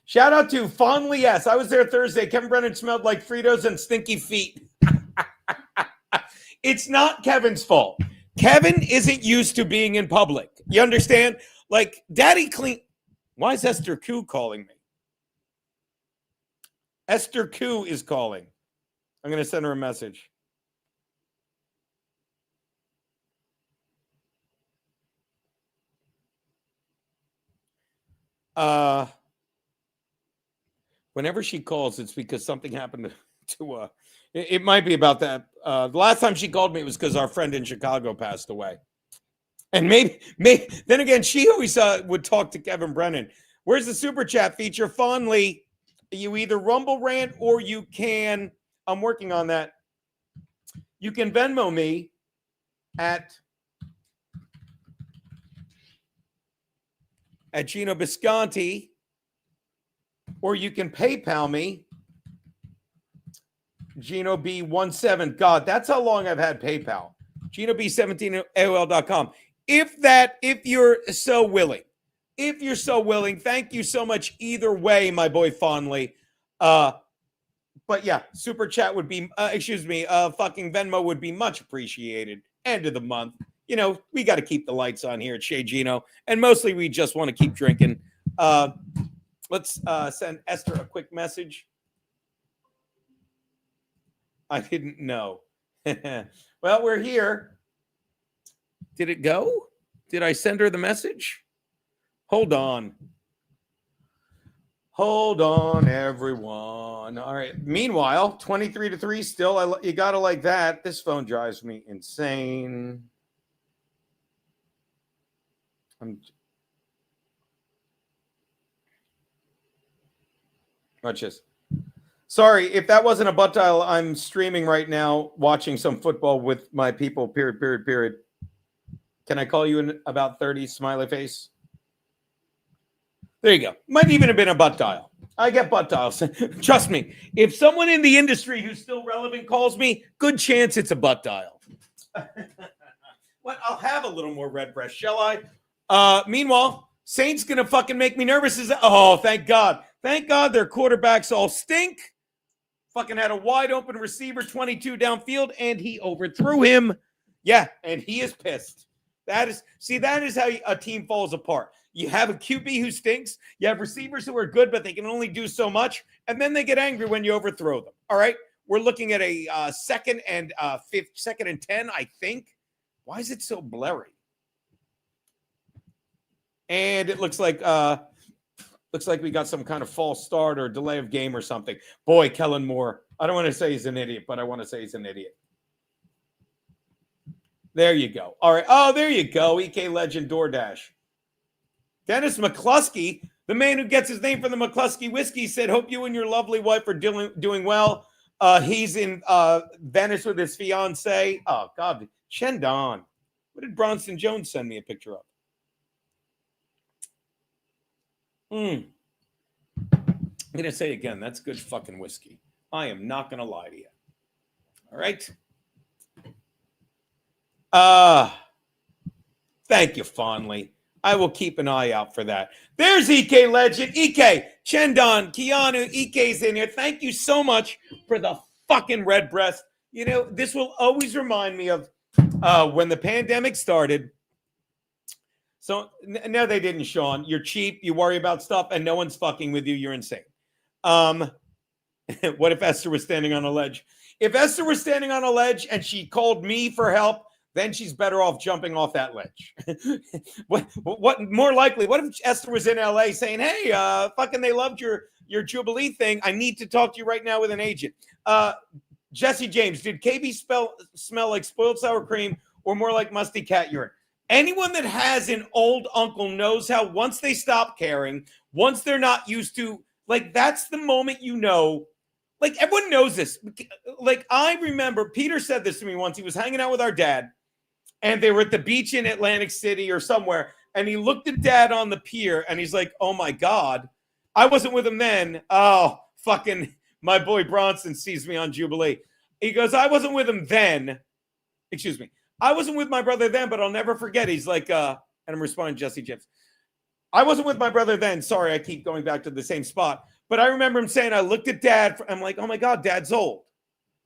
Shout out to Fondly S. I was there Thursday. Kevin Brennan smelled like Fritos and stinky feet. It's not Kevin's fault. Kevin isn't used to being in public. You understand? Like, Daddy Clean. Why is Esther Koo calling me? Esther Koo is calling. I'm going to send her a message. Whenever she calls, it's because something happened to it might be about that. The last time she called me, it was because our friend in Chicago passed away. And maybe then again, she always would talk to Kevin Brennan. Where's the super chat feature? Fondly, you either Rumble rant or you can, I'm working on that. You can Venmo me at Chino Bisconti, or you can PayPal me, Gino B17. God, that's how long I've had PayPal. Gino B17 at AOL.com. If you're so willing, thank you so much either way, my boy Fondly. But yeah, super chat would be, fucking Venmo would be much appreciated. End of the month. You know, we got to keep the lights on here at Shea Gino, and mostly we just want to keep drinking. Let's send Esther a quick message. I didn't know. Well, we're here. Did it go? Did I send her the message? Hold on. Hold on, everyone. All right. Meanwhile, 23-3 still. You got to like that. This phone drives me insane. Watch this. Sorry, if that wasn't a butt dial, I'm streaming right now, watching some football with my people, period. Can I call you in about 30, smiley face? There you go. Might even have been a butt dial. I get butt dials. Trust me, if someone in the industry who's still relevant calls me, good chance it's a butt dial. What? I'll have a little more red breast, shall I? Meanwhile, Saints going to fucking make me nervous. Oh, thank God. Thank God their quarterbacks all stink. Fucking had a wide open receiver, 22 downfield, and he overthrew him. Yeah, and he is pissed. That is how a team falls apart. You have a QB who stinks. You have receivers who are good, but they can only do so much. And then they get angry when you overthrow them. All right. We're looking at a second and 10, I think. Why is it so blurry? And it looks like we got some kind of false start or delay of game or something. Boy, Kellen Moore. I don't want to say he's an idiot, but I want to say he's an idiot. There you go. All right. Oh, there you go. EK Legend DoorDash. Dennis McCluskey, the man who gets his name from the McCluskey whiskey, said, hope you and your lovely wife are doing well. He's in Venice with his fiance. Oh, God. Shendon. What did Bronson Jones send me a picture of? I'm going to say again, that's good fucking whiskey. I am not going to lie to you. All right. Thank you, Fondly. I will keep an eye out for that. There's EK Legend. EK, Chendon, Keanu, EK's in here. Thank you so much for the fucking red breast. You know, this will always remind me of when the pandemic started. So, no, they didn't, Sean. You're cheap. You worry about stuff, and no one's fucking with you. You're insane. What if Esther was standing on a ledge? If Esther was standing on a ledge and she called me for help, then she's better off jumping off that ledge. What more likely? What if Esther was in LA saying, hey, fucking they loved your Jubilee thing. I need to talk to you right now with an agent. Jesse James, did KB smell like spoiled sour cream or more like musty cat urine? Anyone that has an old uncle knows how once they stop caring, once they're not used to, like, that's the moment you know. Like, everyone knows this. Like, I remember Peter said this to me once. He was hanging out with our dad, and they were at the beach in Atlantic City or somewhere, and he looked at Dad on the pier, and he's like, oh, my God. I wasn't with him then. Oh, fucking my boy Bronson sees me on Jubilee. He goes, I wasn't with him then. Excuse me. I wasn't with my brother then, but I'll never forget. He's like, and I'm responding to Jesse James. I wasn't with my brother then. Sorry, I keep going back to the same spot. But I remember him saying, I looked at Dad. I'm like, oh my God, Dad's old.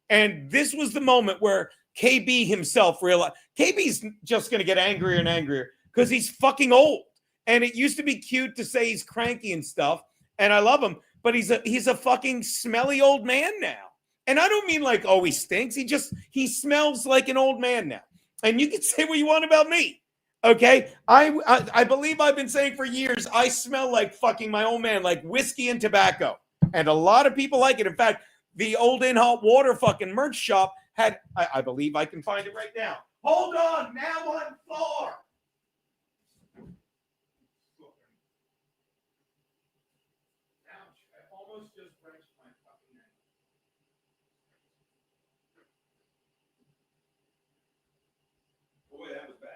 And this was the moment where KB himself realized KB's just going to get angrier and angrier because he's fucking old. And it used to be cute to say he's cranky and stuff. And I love him, but he's a fucking smelly old man now. And I don't mean like, oh, he stinks. He smells like an old man now. And you can say what you want about me. Okay. I believe I've been saying for years, I smell like fucking my old man, like whiskey and tobacco. And a lot of people like it. In fact, the old In Hot Water fucking merch shop had, I believe I can find it right now. Hold on, now on floor. Ouch, I almost just wrenched my fucking neck. Boy, that was bad.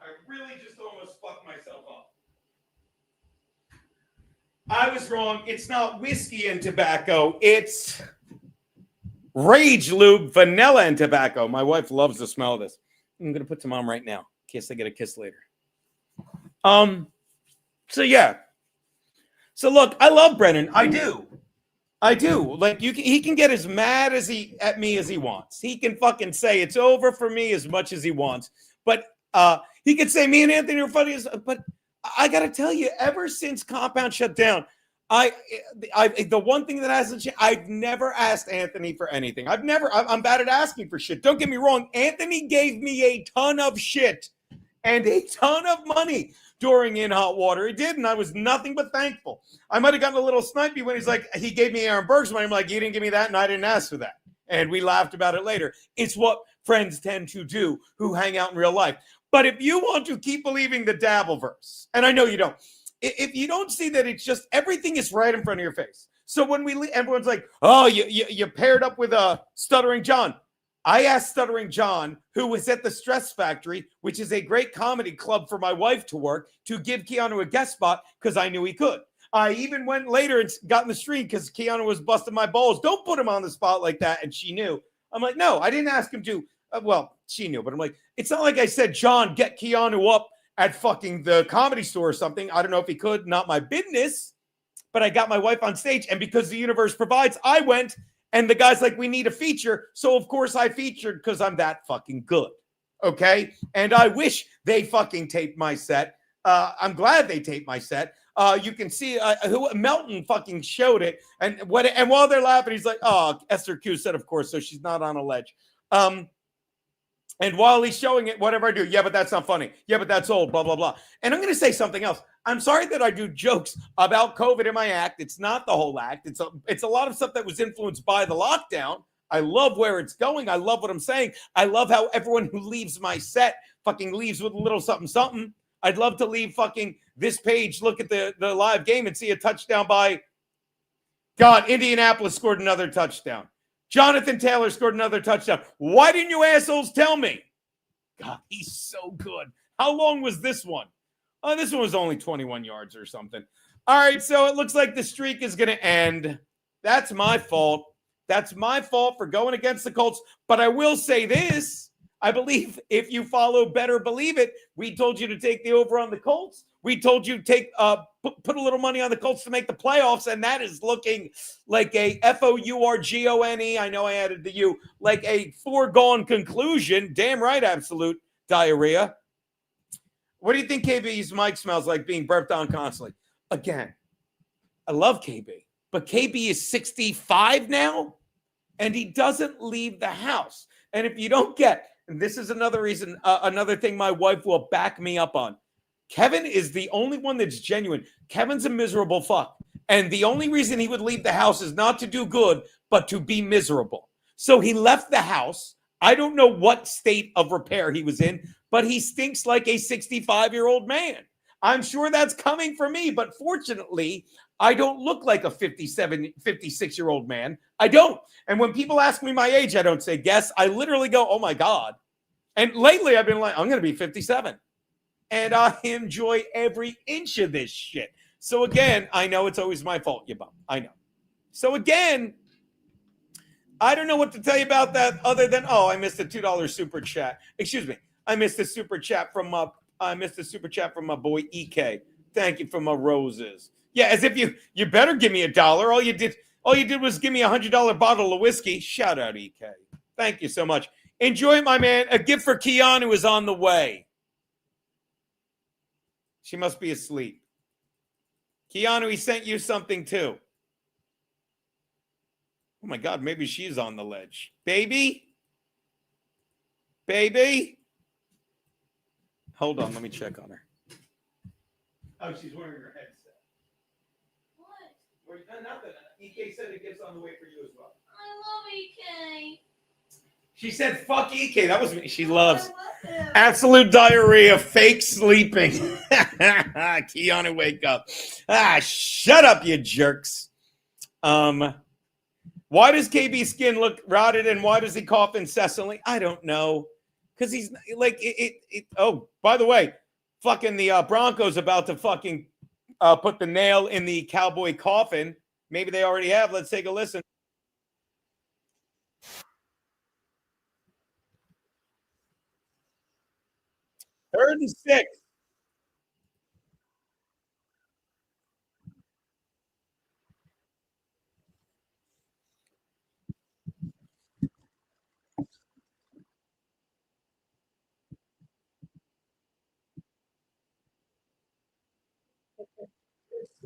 I really just almost fucked myself up. I was wrong. It's not whiskey and tobacco. It's Rage Lube, vanilla and tobacco. My wife loves the smell of this. I'm going to put some on right now in case I get a kiss later. So yeah. So look, I love Brennan. I do. Like he can get as mad at me as he wants. He can fucking say it's over for me as much as he wants. But he could say me and Anthony are funny but I got to tell you, ever since Compound shut down, the one thing that hasn't changed, I've never asked Anthony for anything. I'm bad at asking for shit. Don't get me wrong. Anthony gave me a ton of shit and a ton of money during In Hot Water. He did, and I was nothing but thankful. I might have gotten a little snipey when he's like, he gave me Aaron Berg's money. I'm like, you didn't give me that, and I didn't ask for that. And we laughed about it later. It's what friends tend to do who hang out in real life. But if you want to keep believing the Dabbleverse, and I know you don't, if you don't see that it's just everything is right in front of your face. So when everyone's like, oh, you paired up with Stuttering John. I asked Stuttering John, who was at the Stress Factory, which is a great comedy club for my wife to work, to give Keanu a guest spot because I knew he could. I even went later and got in the stream because Keanu was busting my balls. Don't put him on the spot like that. And she knew. I'm like, no, I didn't ask him to. Well, she knew, but I'm like, it's not like I said, John, get Keanu up at fucking the Comedy Store or something. I don't know if he could, not my business, but I got my wife on stage. And because the universe provides, I went, and the guy's like, we need a feature. So of course I featured because I'm that fucking good. Okay. And I wish they fucking taped my set. I'm glad they taped my set. You can see Melton fucking showed it. And while they're laughing, he's like, oh, Esther Q said, of course. So she's not on a ledge. And while he's showing it, whatever I do, yeah, but that's not funny. Yeah, but that's old, blah, blah, blah. And I'm going to say something else. I'm sorry that I do jokes about COVID in my act. It's not the whole act. It's a lot of stuff that was influenced by the lockdown. I love where it's going. I love what I'm saying. I love how everyone who leaves my set fucking leaves with a little something, something. I'd love to leave fucking this page, look at the live game and see a touchdown by God. Indianapolis scored another touchdown. Jonathan Taylor scored another touchdown. Why didn't you assholes tell me? God, he's so good. How long was this one? Oh, this one was only 21 yards or something. All right, so it looks like the streak is going to end. That's my fault. That's my fault for going against the Colts. But I will say this. I believe if you follow Better Believe It, we told you to take the over on the Colts. We told you to put a little money on the Colts to make the playoffs, and that is looking like a FOURGONE. I know I added the U, like a foregone conclusion. Damn right, absolute diarrhea. What do you think KB's mic smells like being burped on constantly? Again, I love KB, but KB is 65 now, and he doesn't leave the house. And if you don't get, and this is another reason, another thing my wife will back me up on. Kevin is the only one that's genuine. Kevin's a miserable fuck. And the only reason he would leave the house is not to do good, but to be miserable. So he left the house. I don't know what state of repair he was in, but he stinks like a 65-year-old man. I'm sure that's coming for me, but fortunately, I don't look like a 57, 56-year-old man. I don't. And when people ask me my age, I don't say guess. I literally go, oh my God. And lately I've been like, I'm going to be 57. And I enjoy every inch of this shit. So again, I know it's always my fault, you bum. I know. So again, I don't know what to tell you about that other than, I missed a $2 super chat. Excuse me. I missed a super chat from I missed a super chat from my boy EK. Thank you for my roses. Yeah, as if you better give me $1. All you did was give me $100 bottle of whiskey. Shout out EK. Thank you so much. Enjoy it, my man. A gift for Keanu is on the way. She must be asleep. Keanu, he sent you something too. Oh my God, maybe she's on the ledge. Baby? Baby? Hold on, let me check on her. Oh, she's wearing her headset. What? Nothing. EK said it gets on the way for you as well. I love EK. She said, fuck EK. That was me. She loves absolute diarrhea, fake sleeping. Keanu, wake up. Shut up, you jerks. Why does KB's skin look rotted and why does he cough incessantly? I don't know. Because he's like, oh, by the way, fucking the Broncos about to fucking put the nail in the Cowboy coffin. Maybe they already have. Let's take a listen. Third and 6.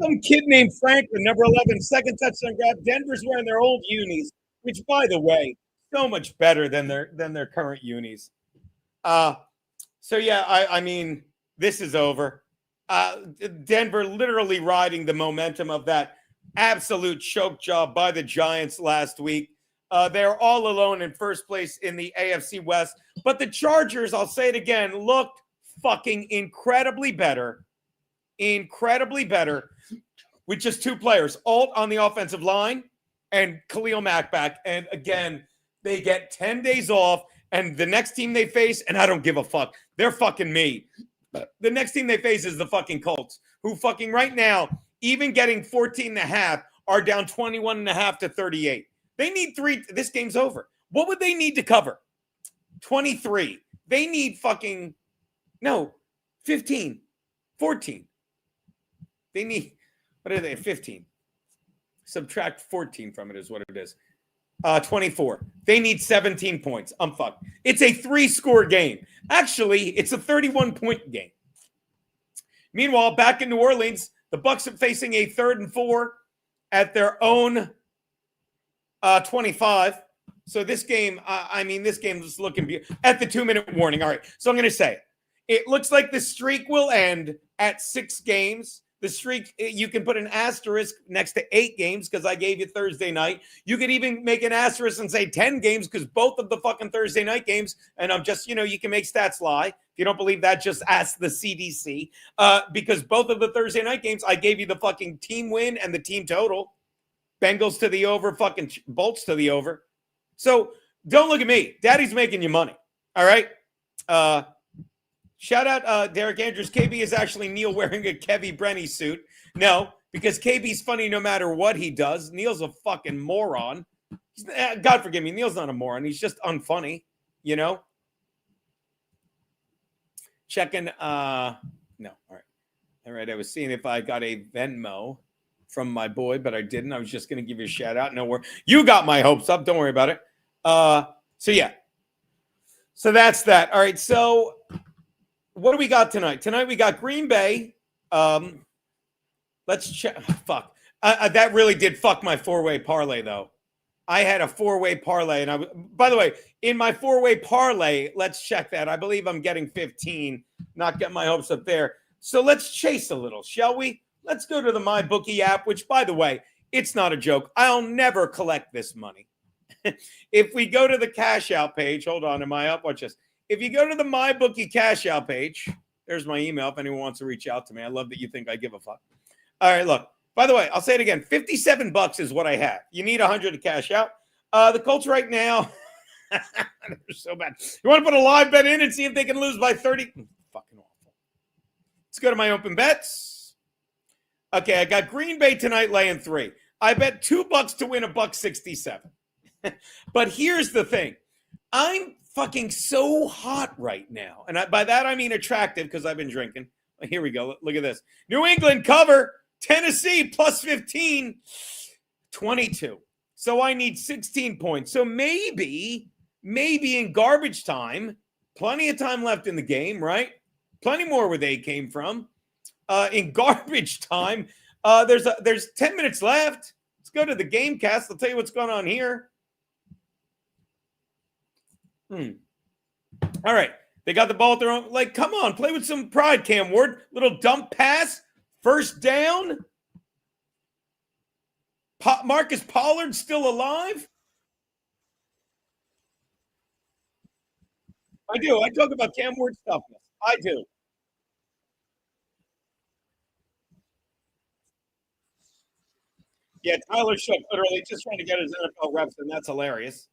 Some kid named Franklin, number 11, second touchdown grab. Denver's wearing their old unis, which, by the way, so much better than their current unis. So yeah, I mean, this is over. Denver literally riding the momentum of that absolute choke job by the Giants last week. They're all alone in first place in the AFC West. But the Chargers, I'll say it again, looked fucking incredibly better with just 2 players, Alt on the offensive line and Khalil Mack back. And again, they get 10 days off. And the next team they face, and I don't give a fuck, they're fucking me. The next team they face is the fucking Colts, who fucking right now, even getting 14.5, are down 21.5 to 38. They need 3. This game's over. What would they need to cover? 23. They need fucking, no, 15, 14. They need, what are they, 15? Subtract 14 from it is what it is. 24. They need 17 points. I'm fucked. It's a 3-score game. Actually, it's a 31-point game. Meanwhile, back in New Orleans, the Bucs are facing a 3rd and 4 at their own 25. So this game, this game is looking beautiful. At the 2-minute warning. All right. So I'm going to say it looks like the streak will end at 6 games. The streak, you can put an asterisk next to 8 games because I gave you Thursday night. You could even make an asterisk and say 10 games because both of the fucking Thursday night games, and I'm just, you can make stats lie. If you don't believe that, just ask the CDC. Because both of the Thursday night games, I gave you the fucking team win and the team total. Bengals to the over, fucking Bolts to the over. So don't look at me. Daddy's making you money. All right? Shout out Derek Andrews. KB is actually Neil wearing a Kevy Brenny suit. No, because KB's funny no matter what he does. Neil's a fucking moron. God forgive me. Neil's not a moron. He's just unfunny, Checking. No. All right. All right. I was seeing if I got a Venmo from my boy, but I didn't. I was just going to give you a shout out. No, you got my hopes up. Don't worry about it. So yeah. So that's that. All right. So what do we got tonight? Tonight we got Green Bay. Let's check. Fuck. That really did fuck my 4-way parlay, though. I had a 4-way parlay, and by the way, in my 4-way parlay, let's check that. I believe I'm getting 15. Not get my hopes up there. So let's chase a little, shall we? Let's go to the MyBookie app, which, by the way, it's not a joke. I'll never collect this money. If we go to the cash out page, hold on, am I up? Watch this. If you go to the MyBookie cash out page, there's my email if anyone wants to reach out to me. I love that you think I give a fuck. All right, look. By the way, I'll say it again. $57 is what I have. You need 100 to cash out. The Colts right now, they're so bad. You want to put a live bet in and see if they can lose by 30? Fucking awful. Let's go to my open bets. Okay, I got Green Bay tonight laying 3. I bet $2 to win $1.67. But here's the thing. I'm fucking so hot right now. And by that, I mean attractive because I've been drinking. Here we go. Look at this. New England cover. Tennessee plus 15. 22. So I need 16 points. So maybe in garbage time, plenty of time left in the game, right? Plenty more where they came from. In garbage time, there's 10 minutes left. Let's go to the game cast. I'll tell you what's going on here. All right. They got the ball at their own. Like, come on, play with some pride, Cam Ward. Little dump pass. First down. Marcus Pollard still alive? I do. I talk about Cam Ward stuff. I do. Yeah, Tyler Shook literally just trying to get his NFL reps, and that's hilarious.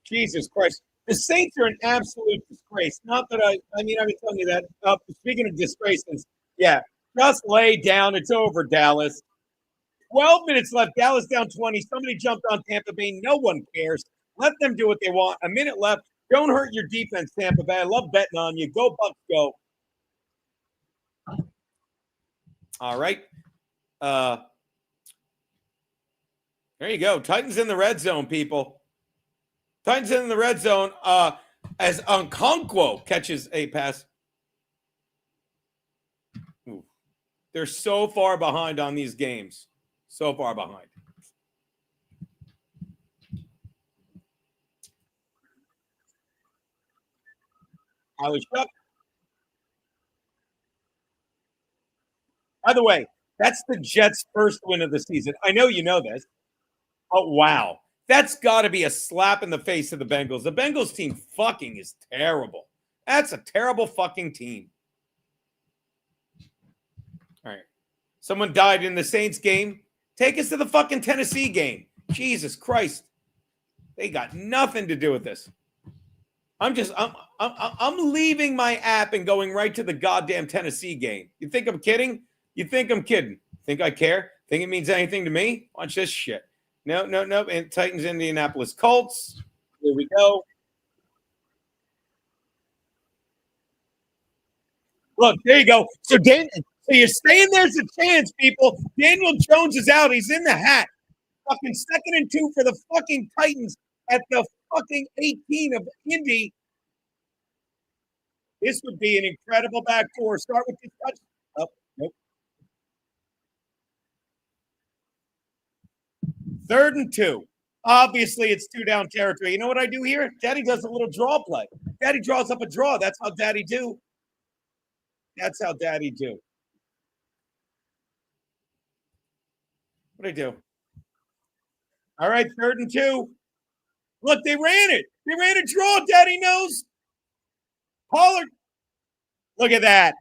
Jesus Christ. The Saints are an absolute disgrace. Not that I've been telling you that. Speaking of disgraces, yeah, just lay down. It's over, Dallas. 12 minutes left. Dallas down 20. Somebody jumped on Tampa Bay. No one cares. Let them do what they want. A minute left. Don't hurt your defense, Tampa Bay. I love betting on you. Go, Bucs, go. All right. There you go. Titans in the red zone, people. Titans in the red zone as Okonkwo catches a pass. Ooh. They're so far behind on these games. So far behind. Tyler Shook. By the way, that's the Jets' first win of the season. I know you know this. Oh, wow. That's got to be a slap in the face of the Bengals. The Bengals team fucking is terrible. That's a terrible fucking team. All right. Someone died in the Saints game. Take us to the fucking Tennessee game. Jesus Christ. They got nothing to do with this. I'm leaving my app and going right to the goddamn Tennessee game. You think I'm kidding? You think I'm kidding? Think I care? Think it means anything to me? Watch this shit. No. And Titans, Indianapolis Colts. Here we go. Look, there you go. So you're saying there's a chance, people. Daniel Jones is out. He's in the hat. Fucking 2nd and 2 for the fucking Titans at the fucking 18 of Indy. This would be an incredible backdoor. Start with this touch. Oh, nope. 3rd and 2. Obviously, it's 2 down territory. You know what I do here? Daddy does a little draw play. Daddy draws up a draw. That's how Daddy do. That's how Daddy do. What do I do? All right, 3rd and 2. Look, they ran it. They ran a draw. Daddy knows. Pollard. Look at that.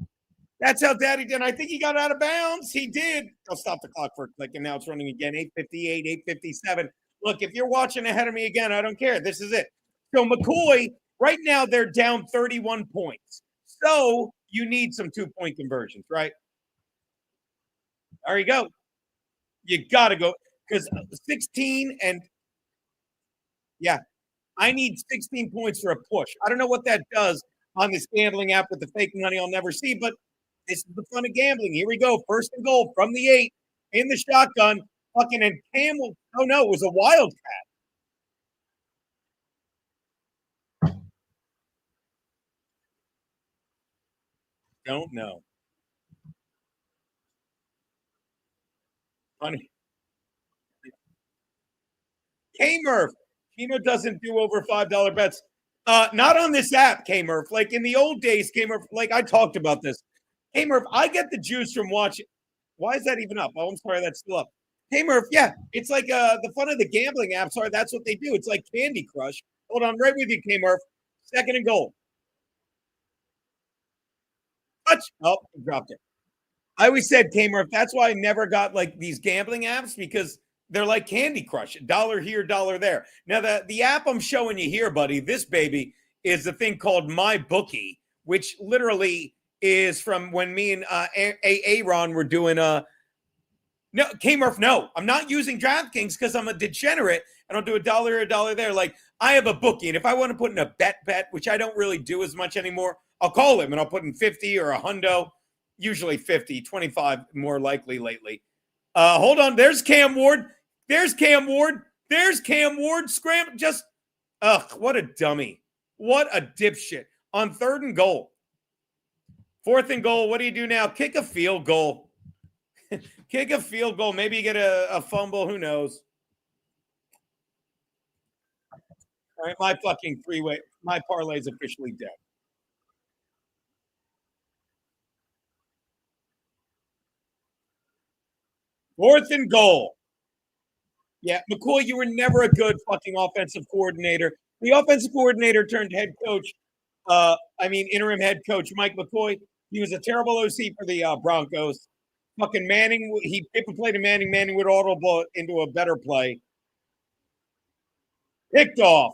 That's how Daddy did. I think he got out of bounds. He did. I'll stop the clock for a click, and now it's running again. 8:58, 8:57. Look, if you're watching ahead of me again, I don't care. This is it. So McCoy, right now they're down 31 points. So you need some 2-point conversions, right? There you go. You got to go. Because 16 and, yeah, I need 16 points for a push. I don't know what that does on this gambling app with the fake money I'll never see, but this is the fun of gambling. Here we go. 1st and goal from the 8 in the shotgun. Fucking and Campbell. Oh, no, it was a wildcat. Don't know. Funny. K-Murph. Chino doesn't do over $5 bets. Not on this app, K-Murph. Like in the old days, K-Murph, like I talked about this. K-Murph, I get the juice from watching. Why is that even up? Oh, I'm sorry, that's still up. K-Murph, yeah, it's like the fun of the gambling app. Sorry, that's what they do. It's like Candy Crush. Hold on, right with you, K-Murph. 2nd and goal. Touch. Oh, he dropped it. I always said, K-Murph, that's why I never got like these gambling apps because they're like Candy Crush. Dollar here, dollar there. Now, the app I'm showing you here, buddy, this baby is a thing called My Bookie, which literally is from when me and Aaron were doing no, K-Murph, no. I'm not using DraftKings because I'm a degenerate. I don't do a dollar there. Like, I have a bookie, and if I want to put in a bet, which I don't really do as much anymore, I'll call him, and I'll put in 50 or a hundo, usually 50, 25 more likely lately. Hold on. There's Cam Ward. There's Cam Ward. There's Cam Ward. Scram. Just, what a dummy. What a dipshit. On 3rd and goal. 4th and goal. What do you do now? Kick a field goal. Kick a field goal. Maybe you get a fumble. Who knows? All right, my fucking my parlay is officially dead. Fourth and goal. Yeah, McCoy, you were never a good fucking offensive coordinator. The offensive coordinator turned head coach, interim head coach, Mike McCoy. He was a terrible OC for the Broncos. Fucking Manning, he played a Manning. Manning would audible into a better play. Picked off.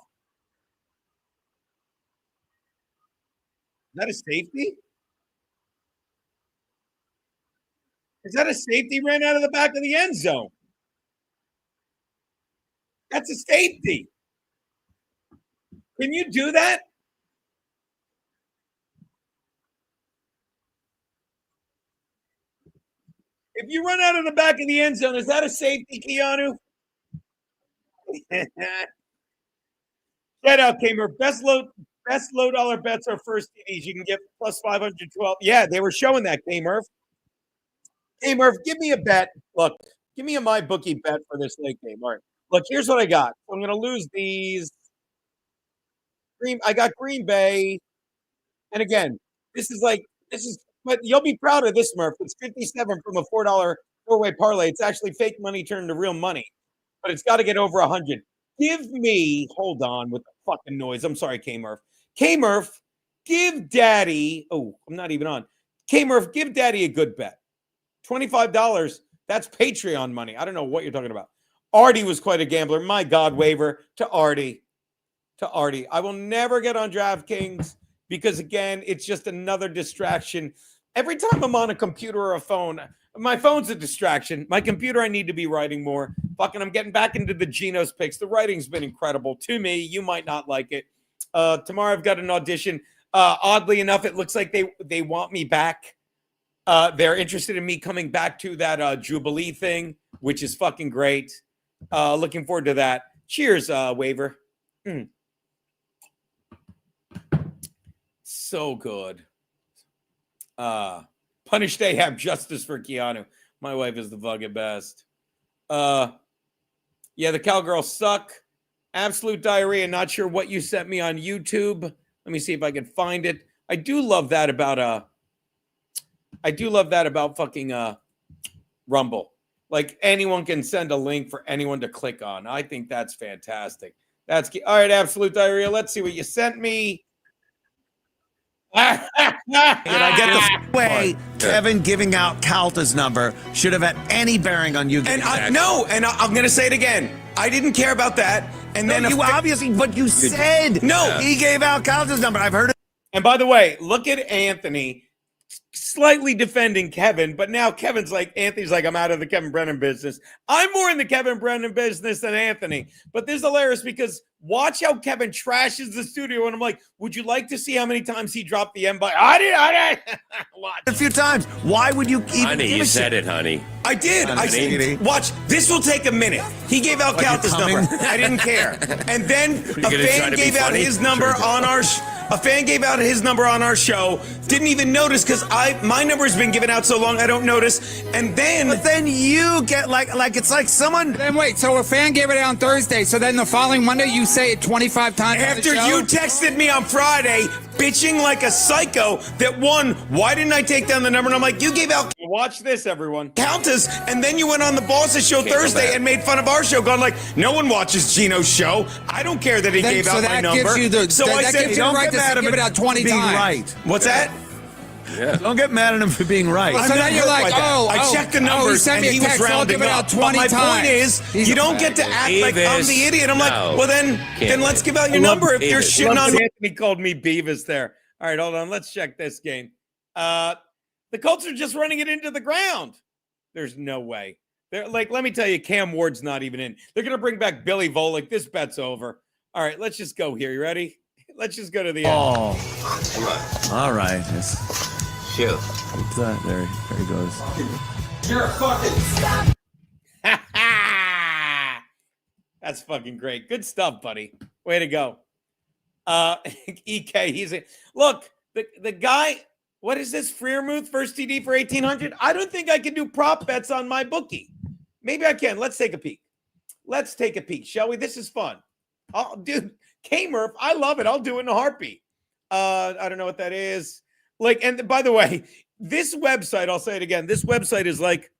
Is that a safety? Is that a safety ran out of the back of the end zone? That's a safety. Can you do that? If you run out of the back of the end zone, is that a safety, Keanu? Shout out, Kamer. Best low dollar bets are first TDs. You can get plus 512. Yeah, they were showing that, K-Murph. Hey, Murph, give me a bet. Look, give me a my bookie bet for this late game. All right. Look, here's what I got. I'm going to lose these. I got Green Bay. And again, this is, but you'll be proud of this, Murph. It's 57 from a $4 four-way parlay. It's actually fake money turned to real money, but it's got to get over 100. Give me, hold on with the fucking noise. I'm sorry, K-Murph. K-Murph, give Daddy, I'm not even on. K-Murph, give Daddy a good bet. $25. That's Patreon money. I don't know what you're talking about. Artie was quite a gambler. My God, waiver to Artie. I will never get on DraftKings because, again, it's just another distraction. Every time I'm on a computer or a phone, my phone's a distraction. My computer, I need to be writing more. Fucking, I'm getting back into the Geno's picks. The writing's been incredible to me. You might not like it. Tomorrow I've got an audition. Oddly enough, it looks like they want me back. They're interested in me coming back to that Jubilee thing, which is fucking great. Looking forward to that. Cheers, waiver. So good. Punish Ahab, justice for Keanu. My wife is the fucking best. Yeah, the cowgirls suck. Absolute diarrhea. Not sure what you sent me on YouTube. Let me see if I can find it. I do love that about fucking Rumble. Like, anyone can send a link for anyone to click on. I think that's fantastic. All right, absolute diarrhea. Let's see what you sent me. And I get the way Kevin giving out Calta's number should have had any bearing on you. And I'm going to say it again. I didn't care about that. And then you obviously, but you said no. He gave out Calta's number. I've heard it. And by the way, look at Anthony slightly defending Kevin, but now Anthony's like, I'm out of the Kevin Brennan business. I'm more in the Kevin Brennan business than Anthony. But this is hilarious because watch how Kevin trashes the studio. And I'm like, would you like to see how many times he dropped the M by? I did. Watch. A few times. Why would you even honey, you said it, honey. I did. Honey. I said, watch, this will take a minute. He gave out Calta's number. I didn't care. And then a fan gave out his number on our show. Didn't even notice because my number has been given out so long I don't notice. And then But then you get like it's like someone. Then wait, so a fan gave it out on Thursday, so then the following Monday you say it 25 times on the after show? you texted me on Friday, bitching like a psycho that why didn't I take down the number? And I'm like, you gave out Watch this, everyone. Countess, and then you went on the boss's show Thursday and made fun of our show, going like, no one watches Chino's show. I don't care that he Then- gave so out my that number. gives you the- so that- I that said, gives you the right to give it out 20 being times. right. what's that? Don't get mad at him for being right. So I'm then you're not like, hurt by that. I checked the numbers he sent and me a he was text, I'll rounding give it up. out 20 but my times. point is, He's you a don't get to act like I'm the idiot. I'm like, well then let's give out your number if you're shitting on. Anthony called me Beavis there. All right, hold on. Let's check this game. The Colts are just running it into the ground. There's no way. They're like, let me tell you, Cam Ward's not even in. They're going to bring back Billy Volek. This bet's over. All right, let's just go here. You ready? Let's just go to the end. Oh. All right. Shoot. What's that? There he goes. You're a fucking... That's fucking great. Good stuff, buddy. Way to go. EK, he's a... Look, the guy... What is this? Freermuth, first TD for 1,800? I don't think I can do prop bets on my bookie. Maybe I can. Let's take a peek. Let's take a peek, shall we? This is fun. Dude, K-Murph, I love it. I'll do it in a heartbeat. I don't know what that is. Like, and by the way, this website, I'll say it again. This website is like,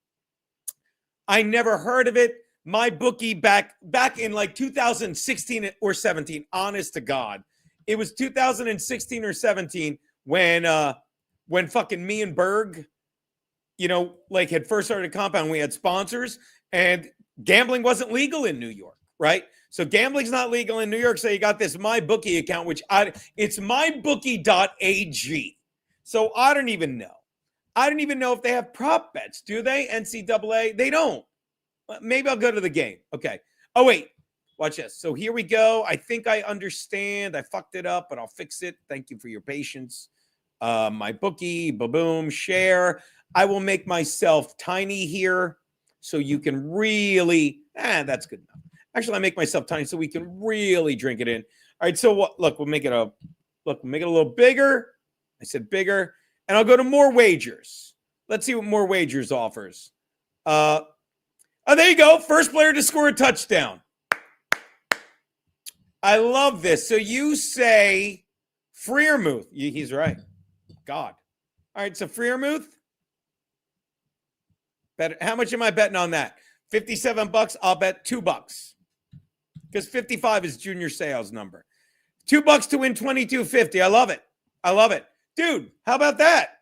I never heard of it. My bookie back in like 2016 or 17, honest to God. It was 2016 or 17 when fucking me and Berg, like had first started a compound, we had sponsors and gambling wasn't legal in New York, right? So gambling's not legal in New York. So you got this MyBookie account, it's mybookie.ag. So I don't even know. I don't even know if they have prop bets. Do they? NCAA? They don't. Maybe I'll go to the game. Okay. Oh, wait. Watch this. So here we go. I think I understand. I fucked it up, but I'll fix it. Thank you for your patience. My bookie, boom, share. I will make myself tiny here so you can really, that's good enough. Actually, I make myself tiny so we can really drink it in. All right, so what? Look, we'll make it a little bigger. I said bigger, and I'll go to more wagers. Let's see what more wagers offers. Oh, there you go. First player to score a touchdown. I love this. So you say Freermuth. He's right. God. All right, so Freermuth. How much am I betting on that? $57. I'll bet $2 because 55 is junior sales number. $2 to win 22.50. I love it. I love it, dude. How about that?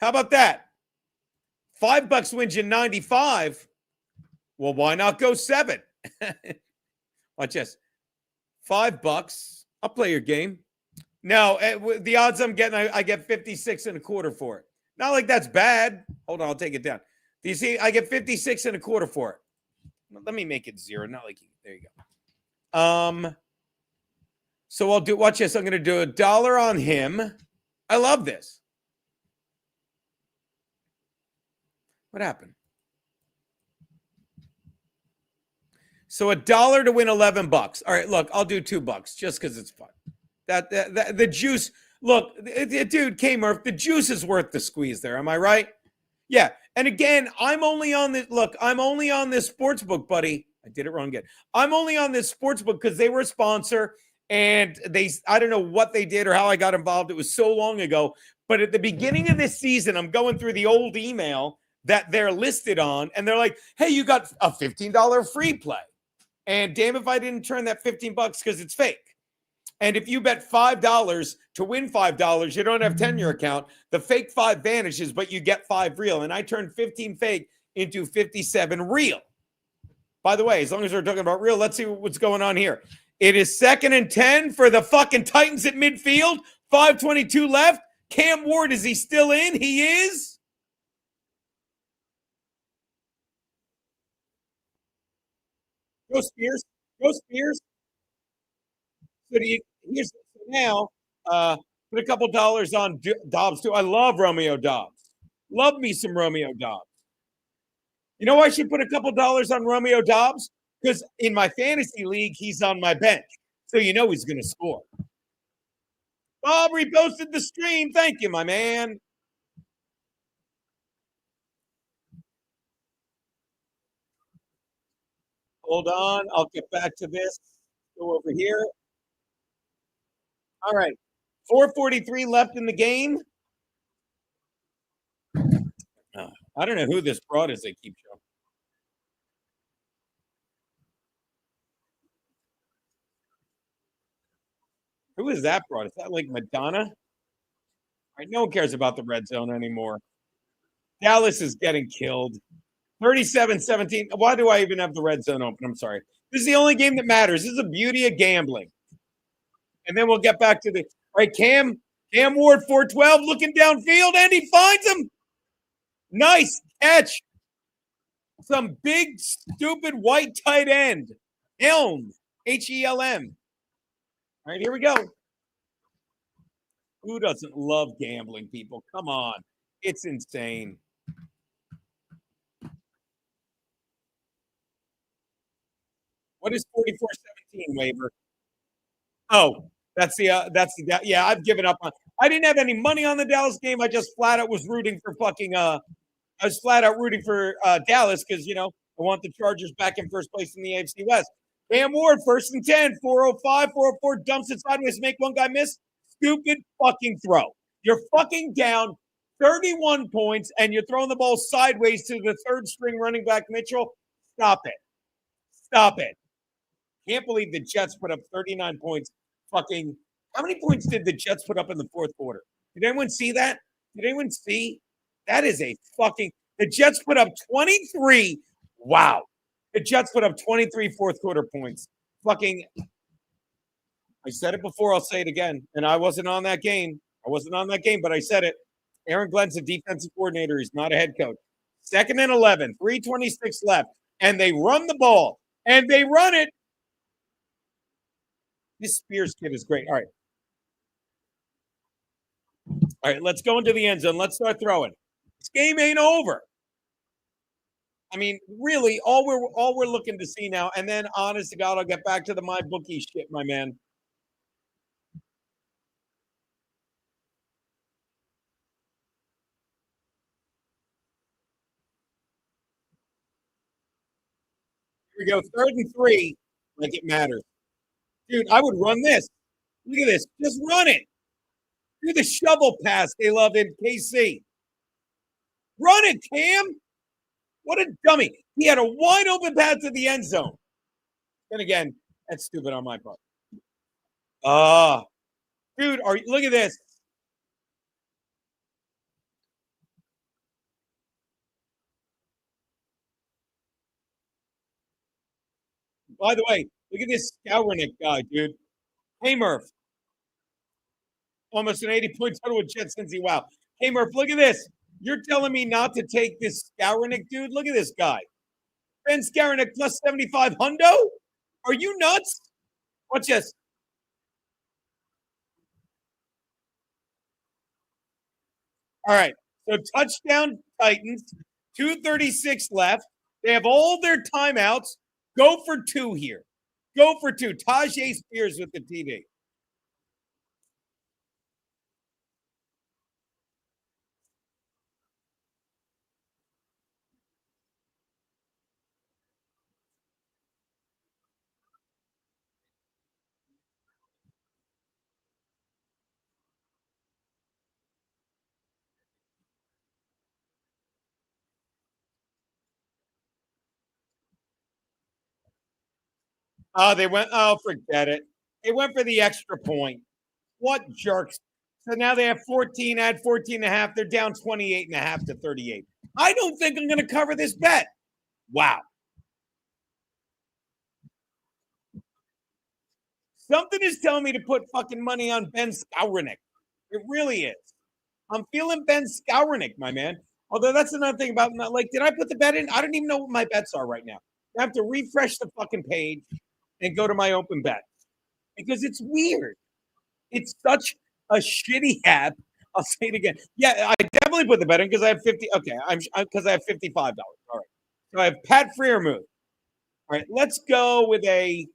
How about that? $5 wins you 95. Well, why not go 7? Watch this. $5. I'll play your game. Now, the odds I'm getting, I get 56.25 for it. Not like that's bad. Hold on, I'll take it down. Do you see? I get 56.25 for it. Let me make it 0. Not like you. There you go. So I'll do. Watch this. I'm going to do $1 on him. I love this. What happened? So $1 to win $11. All right, look, I'll do $2 just because it's fun. That the juice. Look, dude, K-Murph, the juice is worth the squeeze there. Am I right? Yeah. And again, I'm only on this. Look, I'm only on this sports book, buddy. I did it wrong again. I'm only on this sports book because they were a sponsor and I don't know what they did or how I got involved. It was so long ago. But at the beginning of this season, I'm going through the old email that they're listed on. And they're like, hey, you got a $15 free play. And damn if I didn't turn that $15 because it's fake. And if you bet $5 to win $5, you don't have 10 in your account. The fake 5 vanishes, but you get 5 real. And I turned 15 fake into 57 real. By the way, as long as we're talking about real, let's see what's going on here. It is 2nd and 10 for the fucking Titans at midfield. 5:22 left. Cam Ward, is he still in? He is. Go Spears. Go Spears. So now, put a couple dollars on Dobbs too. I love Romeo Dobbs. Love me some Romeo Dobbs. You know why I should put a couple dollars on Romeo Dobbs? Because in my fantasy league, he's on my bench. So you know he's going to score. Bob reposted the stream. Thank you, my man. Hold on. I'll get back to this. Go over here. All right. 4:43 left in the game. I don't know who this broad is they keep showing. Who is that broad? Is that like Madonna? All right, no one cares about the red zone anymore. Dallas is getting killed. 37-17. Why do I even have the red zone open? I'm sorry. This is the only game that matters. This is the beauty of gambling. And then we'll get back to the all right. Cam Cam Ward, 412, looking downfield, and he finds him. Nice catch. Some big, stupid white tight end. Helm. Helm. All right, here we go. Who doesn't love gambling, people? Come on. It's insane. What is 44-17 waiver? Oh, yeah, I've given up on. I didn't have any money on the Dallas game. I just flat out was rooting for Dallas because, I want the Chargers back in first place in the AFC West. Cam Ward, 1st and 10, 405, 404, dumps it sideways, make one guy miss. Stupid fucking throw. You're fucking down 31 points, and you're throwing the ball sideways to the third string running back, Mitchell. Stop it. Stop it. Can't believe the Jets put up 39 points. Fucking, how many points did the Jets put up in the fourth quarter? Did anyone see that? Did anyone see? That is a fucking, the Jets put up 23. Wow. The Jets put up 23 fourth quarter points. Fucking, I said it before, I'll say it again. And I wasn't on that game. But I said it. Aaron Glenn's a defensive coordinator. He's not a head coach. 2nd and 11, 3:26 left. And they run the ball. And they run it. This Spears kid is great. All right, let's go into the end zone. Let's start throwing. This game ain't over. I mean, really, all we're looking to see now, and then honest to God, I'll get back to the my bookie shit, my man. Here we go, 3rd and 3, like it matters. Dude, I would run this. Look at this. Just run it. Do the shovel pass they love in KC. Run it, Cam. What a dummy. He had a wide open pass to the end zone. And again, that's stupid on my part. Dude, look at this. By the way, look at this Skowronek guy, dude. Hey, Murph. Almost an 80-point total with Jet Cincy. Wow. Hey, Murph, look at this. You're telling me not to take this Skowronek, dude? Look at this guy. Ben Skowronek plus 75 hundo? Are you nuts? Watch this. All right. So touchdown Titans. 2:36 left. They have all their timeouts. Go for 2 here. Go for 2. Tajay Spears with the TD. Oh, they went. Oh, forget it. They went for the extra point. What jerks. So now they have 14, add 14 and a half. They're down 28 and a half to 38. I don't think I'm going to cover this bet. Wow. Something is telling me to put fucking money on Ben Skowronek. It really is. I'm feeling Ben Skowronek, my man. Although that's another thing about, like, did I put the bet in? I don't even know what my bets are right now. I have to refresh the fucking page and go to my open bet because it's weird. It's such a shitty app. I'll say it again. Yeah, I definitely put the bet in because I have 50. Okay, because I have $55. All right. So I have Pat Freiermuth. All right, let's go with a.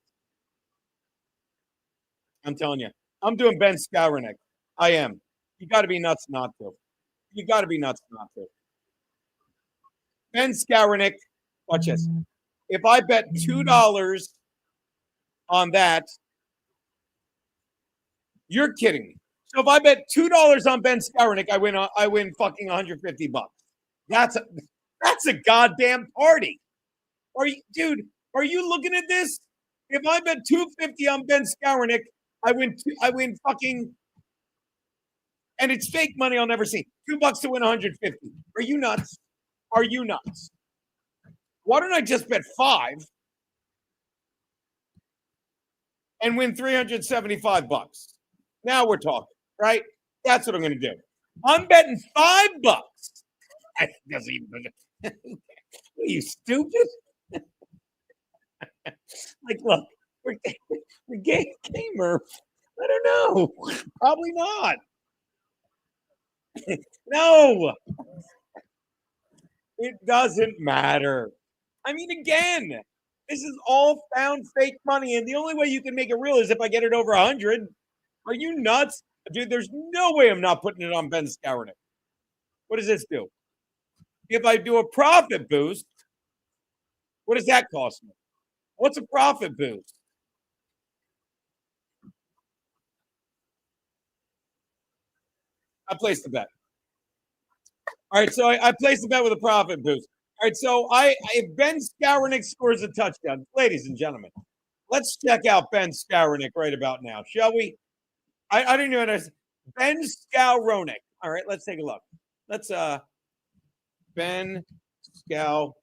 I'm telling you, I'm doing Ben Skowronek. I am. You got to be nuts not to. You got to be nuts not to. Ben Skowronek. Watch this. If I bet $2 on that, you're kidding me. So if I bet $2 on Ben Skowronek, I win fucking $150. That's a goddamn party. Are you looking at this? If I bet $250 on Ben Skowronek, I win fucking, and it's fake money I'll never see. $2 to win 150. Are you nuts? Are you nuts? Why don't I just bet 5 and win $375? Now we're talking, right? That's what I'm going to do. I'm betting $5. I doesn't even. Are you stupid? Like, look, we're gamer. I don't know. Probably not. No, it doesn't matter. I mean, again, this is all found fake money, and the only way you can make it real is if I get it over 100. Are you nuts? Dude, there's no way I'm not putting it on Ben Skowronek. What does this do? If I do a profit boost, what does that cost me? What's a profit boost? I placed the bet. All right, so I placed the bet with a profit boost. All right, so if Ben Skowronek scores a touchdown, ladies and gentlemen, let's check out Ben Skowronek right about now, shall we? I didn't know what I said. Ben Skowronek. All right, let's take a look. Let's Ben Skowronek.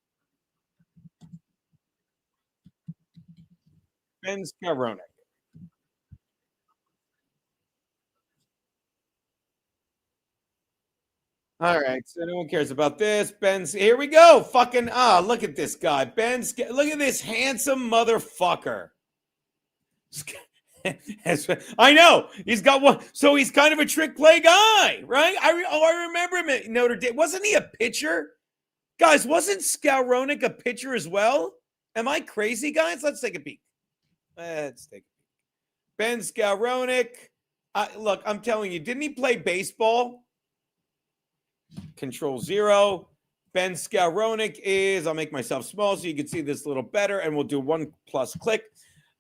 All right, so no one cares about this. Here we go. Fucking look at this guy. Look at this handsome motherfucker. I know he's got one. So he's kind of a trick play guy, right? I remember him at Notre Dame. Wasn't he a pitcher? Guys, wasn't Skowronek a pitcher as well? Am I crazy, guys? Let's take a peek. Let's take a peek. Ben Skowronek. Look, I'm telling you, didn't he play baseball? Control 0. Ben Skowronek is, I'll make myself small so you can see this a little better, and we'll do 1+ click.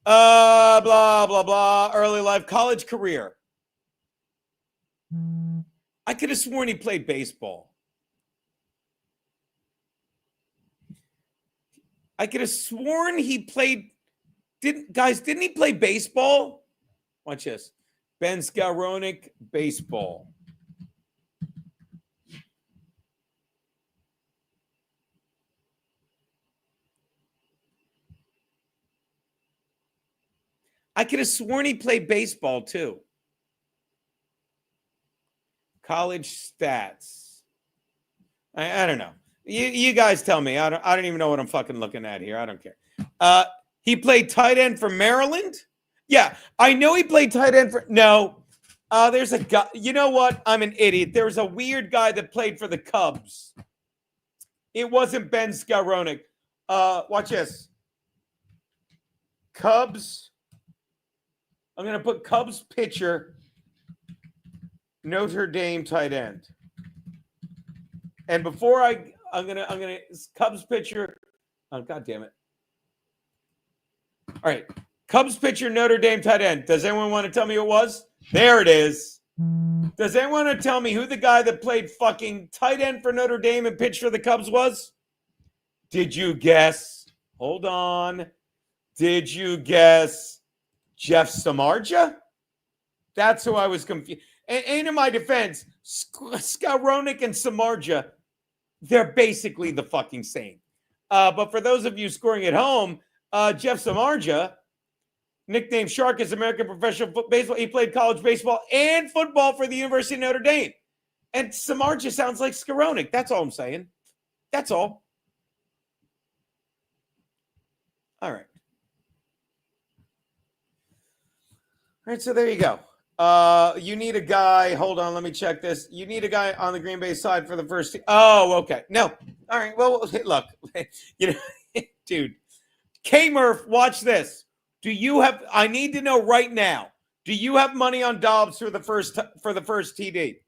Blah, blah, blah. Early life, college career. I could have sworn he played baseball. I could have sworn he played. Didn't he play baseball? Watch this. Ben Skowronek, baseball. I could have sworn he played baseball too. College stats. I don't know. You guys tell me. I don't even know what I'm fucking looking at here. I don't care. He played tight end for Maryland. Yeah, I know he played tight end for. No, there's a guy. You know what? I'm an idiot. There was a weird guy that played for the Cubs. It wasn't Ben Skowronek. Watch this. Cubs. I'm going to put Cubs pitcher, Notre Dame tight end. And before I'm going to Cubs pitcher. Oh, God damn it. All right. Cubs pitcher, Notre Dame tight end. Does anyone want to tell me who it was? There it is. Does anyone want to tell me who the guy that played fucking tight end for Notre Dame and pitched for the Cubs was? Did you guess? Hold on. Did you guess Jeff Samardzija? That's who I was confused. And in my defense, Skowronek and Samardzija, they're basically the fucking same. But for those of you scoring at home, Jeff Samardzija, nicknamed Shark, is American professional baseball. He played college baseball and football for the University of Notre Dame. And Samardzija sounds like Skowronek. That's all I'm saying. That's all. All right. All right, so there you go. You need a guy. Hold on, let me check this. You need a guy on the Green Bay side for the first team. Oh, okay. No. All right. Well, look, dude. K-Murph, watch this. Do you have? I need to know right now. Do you have money on Dobbs for the first TD?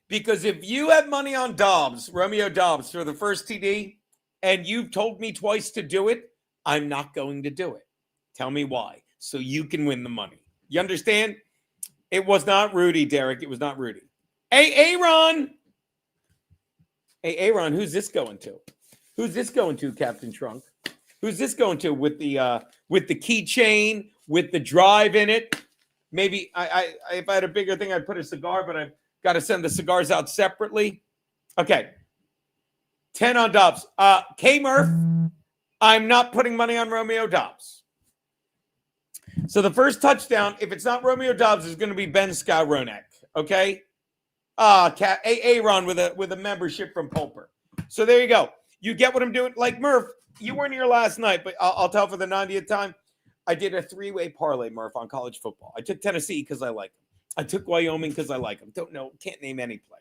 Because if you have money on Dobbs, Romeo Dobbs, for the first TD, and you've told me twice to do it, I'm not going to do it. Tell me why, so you can win the money. You understand? It was not Rudy, Derek. It was not Rudy. Hey, Aaron. Hey, Aaron, who's this going to? Who's this going to, Captain Trunk? Who's this going to with the keychain, with the drive in it? Maybe if I had a bigger thing, I'd put a cigar, but I've got to send the cigars out separately. Okay. 10 on Dobbs. K-Murph, I'm not putting money on Romeo Dobbs. So the first touchdown, if it's not Romeo Dobbs, is going to be Ben Skowronek. Okay. Aaron with a membership from Pulper. So there you go. You get what I'm doing. Like Murph, you weren't here last night, but I'll tell for the 90th time. I did a 3-way parlay, Murph, on college football. I took Tennessee because I like them. I took Wyoming because I like them. Can't name any player.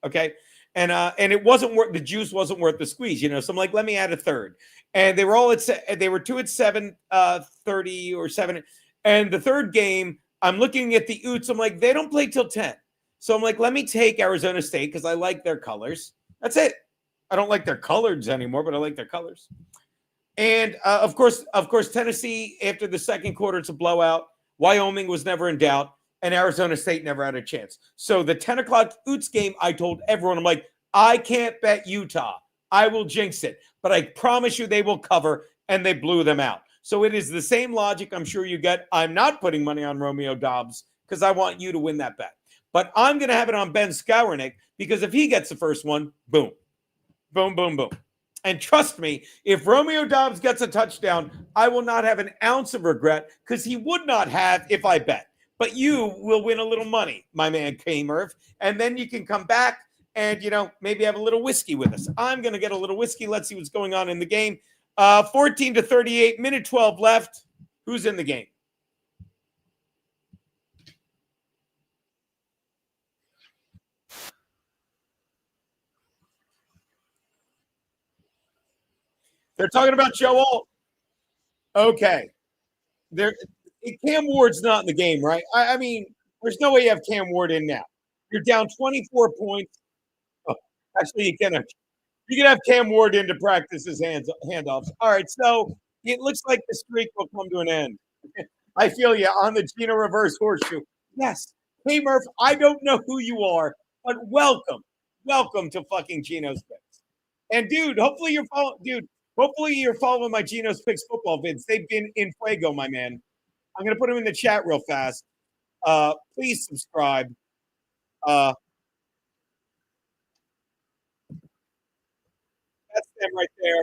Okay. And it wasn't worth, the juice wasn't worth the squeeze, So I'm like, let me add a third. And they were all they were 2 at 7:30 or 7. And the third game, I'm looking at the Utes. I'm like, they don't play till 10. So I'm like, let me take Arizona State because I like their colors. That's it. I don't like their colors anymore, but I like their colors. And of course, Tennessee, after the second quarter, it's a blowout. Wyoming was never in doubt. And Arizona State never had a chance. So the 10 o'clock Utes game, I told everyone, I'm like, I can't bet Utah. I will jinx it. But I promise you they will cover, and they blew them out. So it is the same logic I'm sure you get. I'm not putting money on Romeo Dobbs because I want you to win that bet. But I'm going to have it on Ben Skowronek because if he gets the first one, boom, boom, boom, boom. And trust me, if Romeo Dobbs gets a touchdown, I will not have an ounce of regret because he would not have if I bet. But you will win a little money, my man K. Murph. And then you can come back and, maybe have a little whiskey with us. I'm going to get a little whiskey. Let's see what's going on in the game. 14-38, minute 12 left. Who's in the game? They're talking about Joe Alt. Okay. Cam Ward's not in the game, right? I mean, there's no way you have Cam Ward in now. You're down 24 points. Oh, actually, you can have Cam Ward in to practice his handoffs. All right, so it looks like the streak will come to an end. I feel you on the Chino reverse horseshoe. Yes. Hey, Murph, I don't know who you are, but welcome to fucking Chino's Picks. And dude, hopefully you're following my Chino's Picks football vids. They've been in fuego, my man. I'm going to put them in the chat real fast. Please subscribe. That's them right there.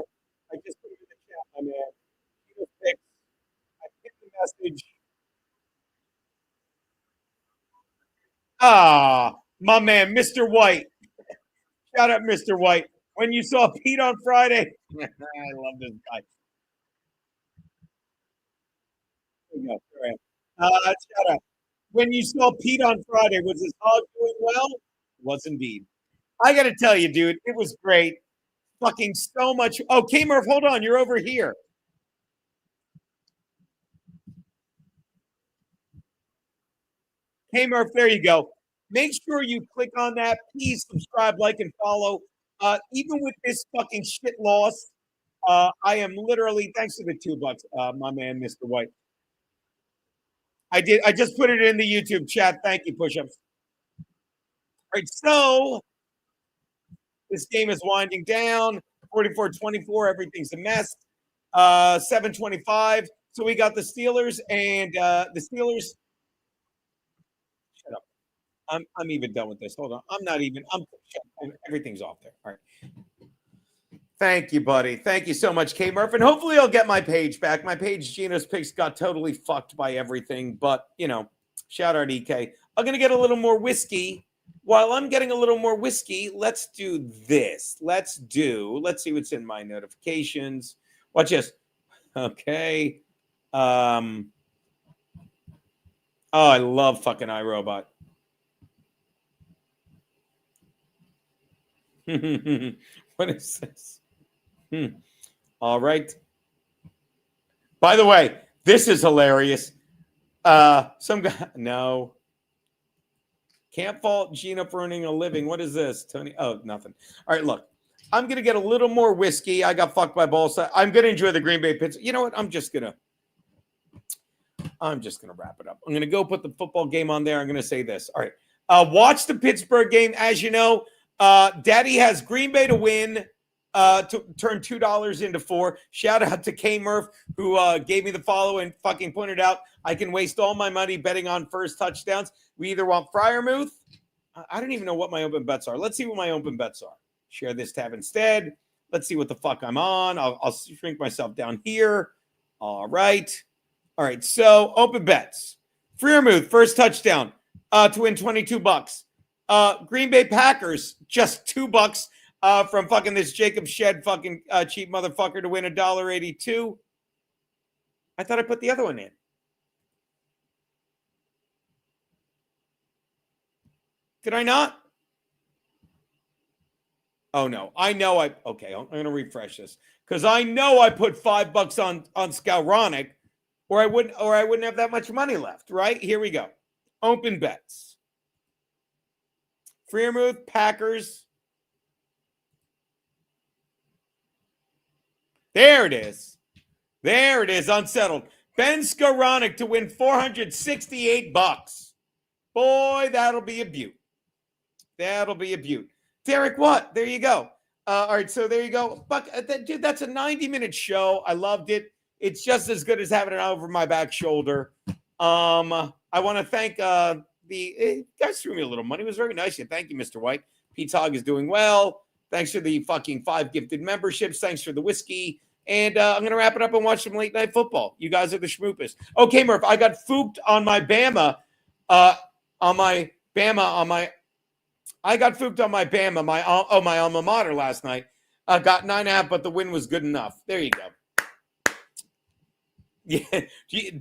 I just put them in the chat, my man. Chino's Picks. I hit the message. My man, Mr. White. Shout out, Mr. White. When you saw Pete on Friday, I love this guy. There you go. All right. Shout out. When you saw Pete on Friday, was his hog doing well? Was indeed. I got to tell you, dude, it was great. Fucking so much. Oh, K-Murph, hold on. You're over here. K-Murph, there you go. Make sure you click on that. Please subscribe, like, and follow. Even with this fucking shit loss, I am literally, thanks to the $2, my man, Mr. White. I just put it in the YouTube chat. Thank you, push-ups. All right, so this game is winding down. 44-24, everything's a mess. 7:25. So we got the Steelers and the Steelers. Shut up. I'm even done with this. Hold on. Everything's off there. All right. Thank you, buddy. Thank you so much, K. Murph. And hopefully I'll get my page back. My page, Gino's Picks, got totally fucked by everything. But, shout out EK. I'm going to get a little more whiskey. While I'm getting a little more whiskey, let's do this. Let's see what's in my notifications. Watch this. Okay. Oh, I love fucking iRobot. What is this? All right. By the way, this is hilarious. Some guy, no. Can't fault Gina for earning a living. What is this, Tony? Oh, nothing. All right, look. I'm going to get a little more whiskey. I got fucked by balls. I'm going to enjoy the Green Bay Pittsburgh. You know what? I'm just going to wrap it up. I'm going to go put the football game on there. I'm going to say this. All right. Watch the Pittsburgh game. As you know, Daddy has Green Bay to win, to turn $2 into $4. Shout out to K. Murph, who gave me the follow and fucking pointed out I can waste all my money betting on first touchdowns. We either want Freiermuth. I don't even know what my open bets are. Let's see what my open bets are. Share this tab instead. Let's see what the fuck I'm on. I'll shrink myself down here. All right. All right, so open bets. Freermuth, first touchdown to win $22. Green Bay Packers, just $2 from fucking this Jacob Shed fucking cheap motherfucker to win $1.82. I thought I put the other one in. Did I not? Oh no, I know okay, I'm gonna refresh this because I know I put $5 on Scalronic, or I wouldn't have that much money left, right? Here we go. Open bets. Freermuth, Packers. There it is. There it is, unsettled. Ben Skowronek to win $468. Boy, that'll be a beaut. That'll be a beaut. Derek, what? There you go. All right, so there you go. Buck, dude, that's a 90-minute show. I loved it. It's just as good as having it over my back shoulder. I want to thank you guys threw me a little money. It was very nice. Thank you, Mr. White. Pete's Hog is doing well. Thanks for the fucking 5 gifted memberships. Thanks for the whiskey. And I'm going to wrap it up and watch some late night football. You guys are the schmoopers. Okay, Murph, I got fooked on my Bama. I got fooked on my Bama, my alma mater last night. I got 9.5, but the win was good enough. There you go. Yeah,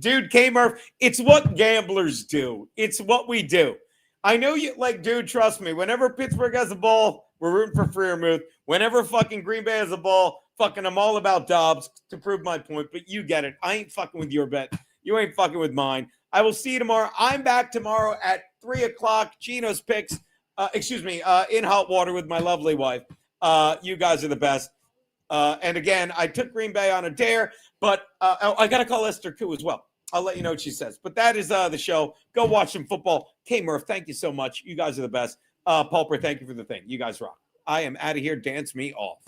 dude, K-Murph, it's what gamblers do. It's what we do. I know you, dude, trust me. Whenever Pittsburgh has a ball, we're rooting for Freermuth. Whenever fucking Green Bay has a ball, fucking I'm all about Dobbs to prove my point. But you get it. I ain't fucking with your bet. You ain't fucking with mine. I will see you tomorrow. I'm back tomorrow at 3 o'clock. Chino's picks. In hot water with my lovely wife. You guys are the best. And again, I took Green Bay on a dare, but I got to call Esther Koo as well. I'll let you know what she says. But that is the show. Go watch some football. K-Murph, thank you so much. You guys are the best. Pulper, thank you for the thing. You guys rock. I am out of here. Dance me off.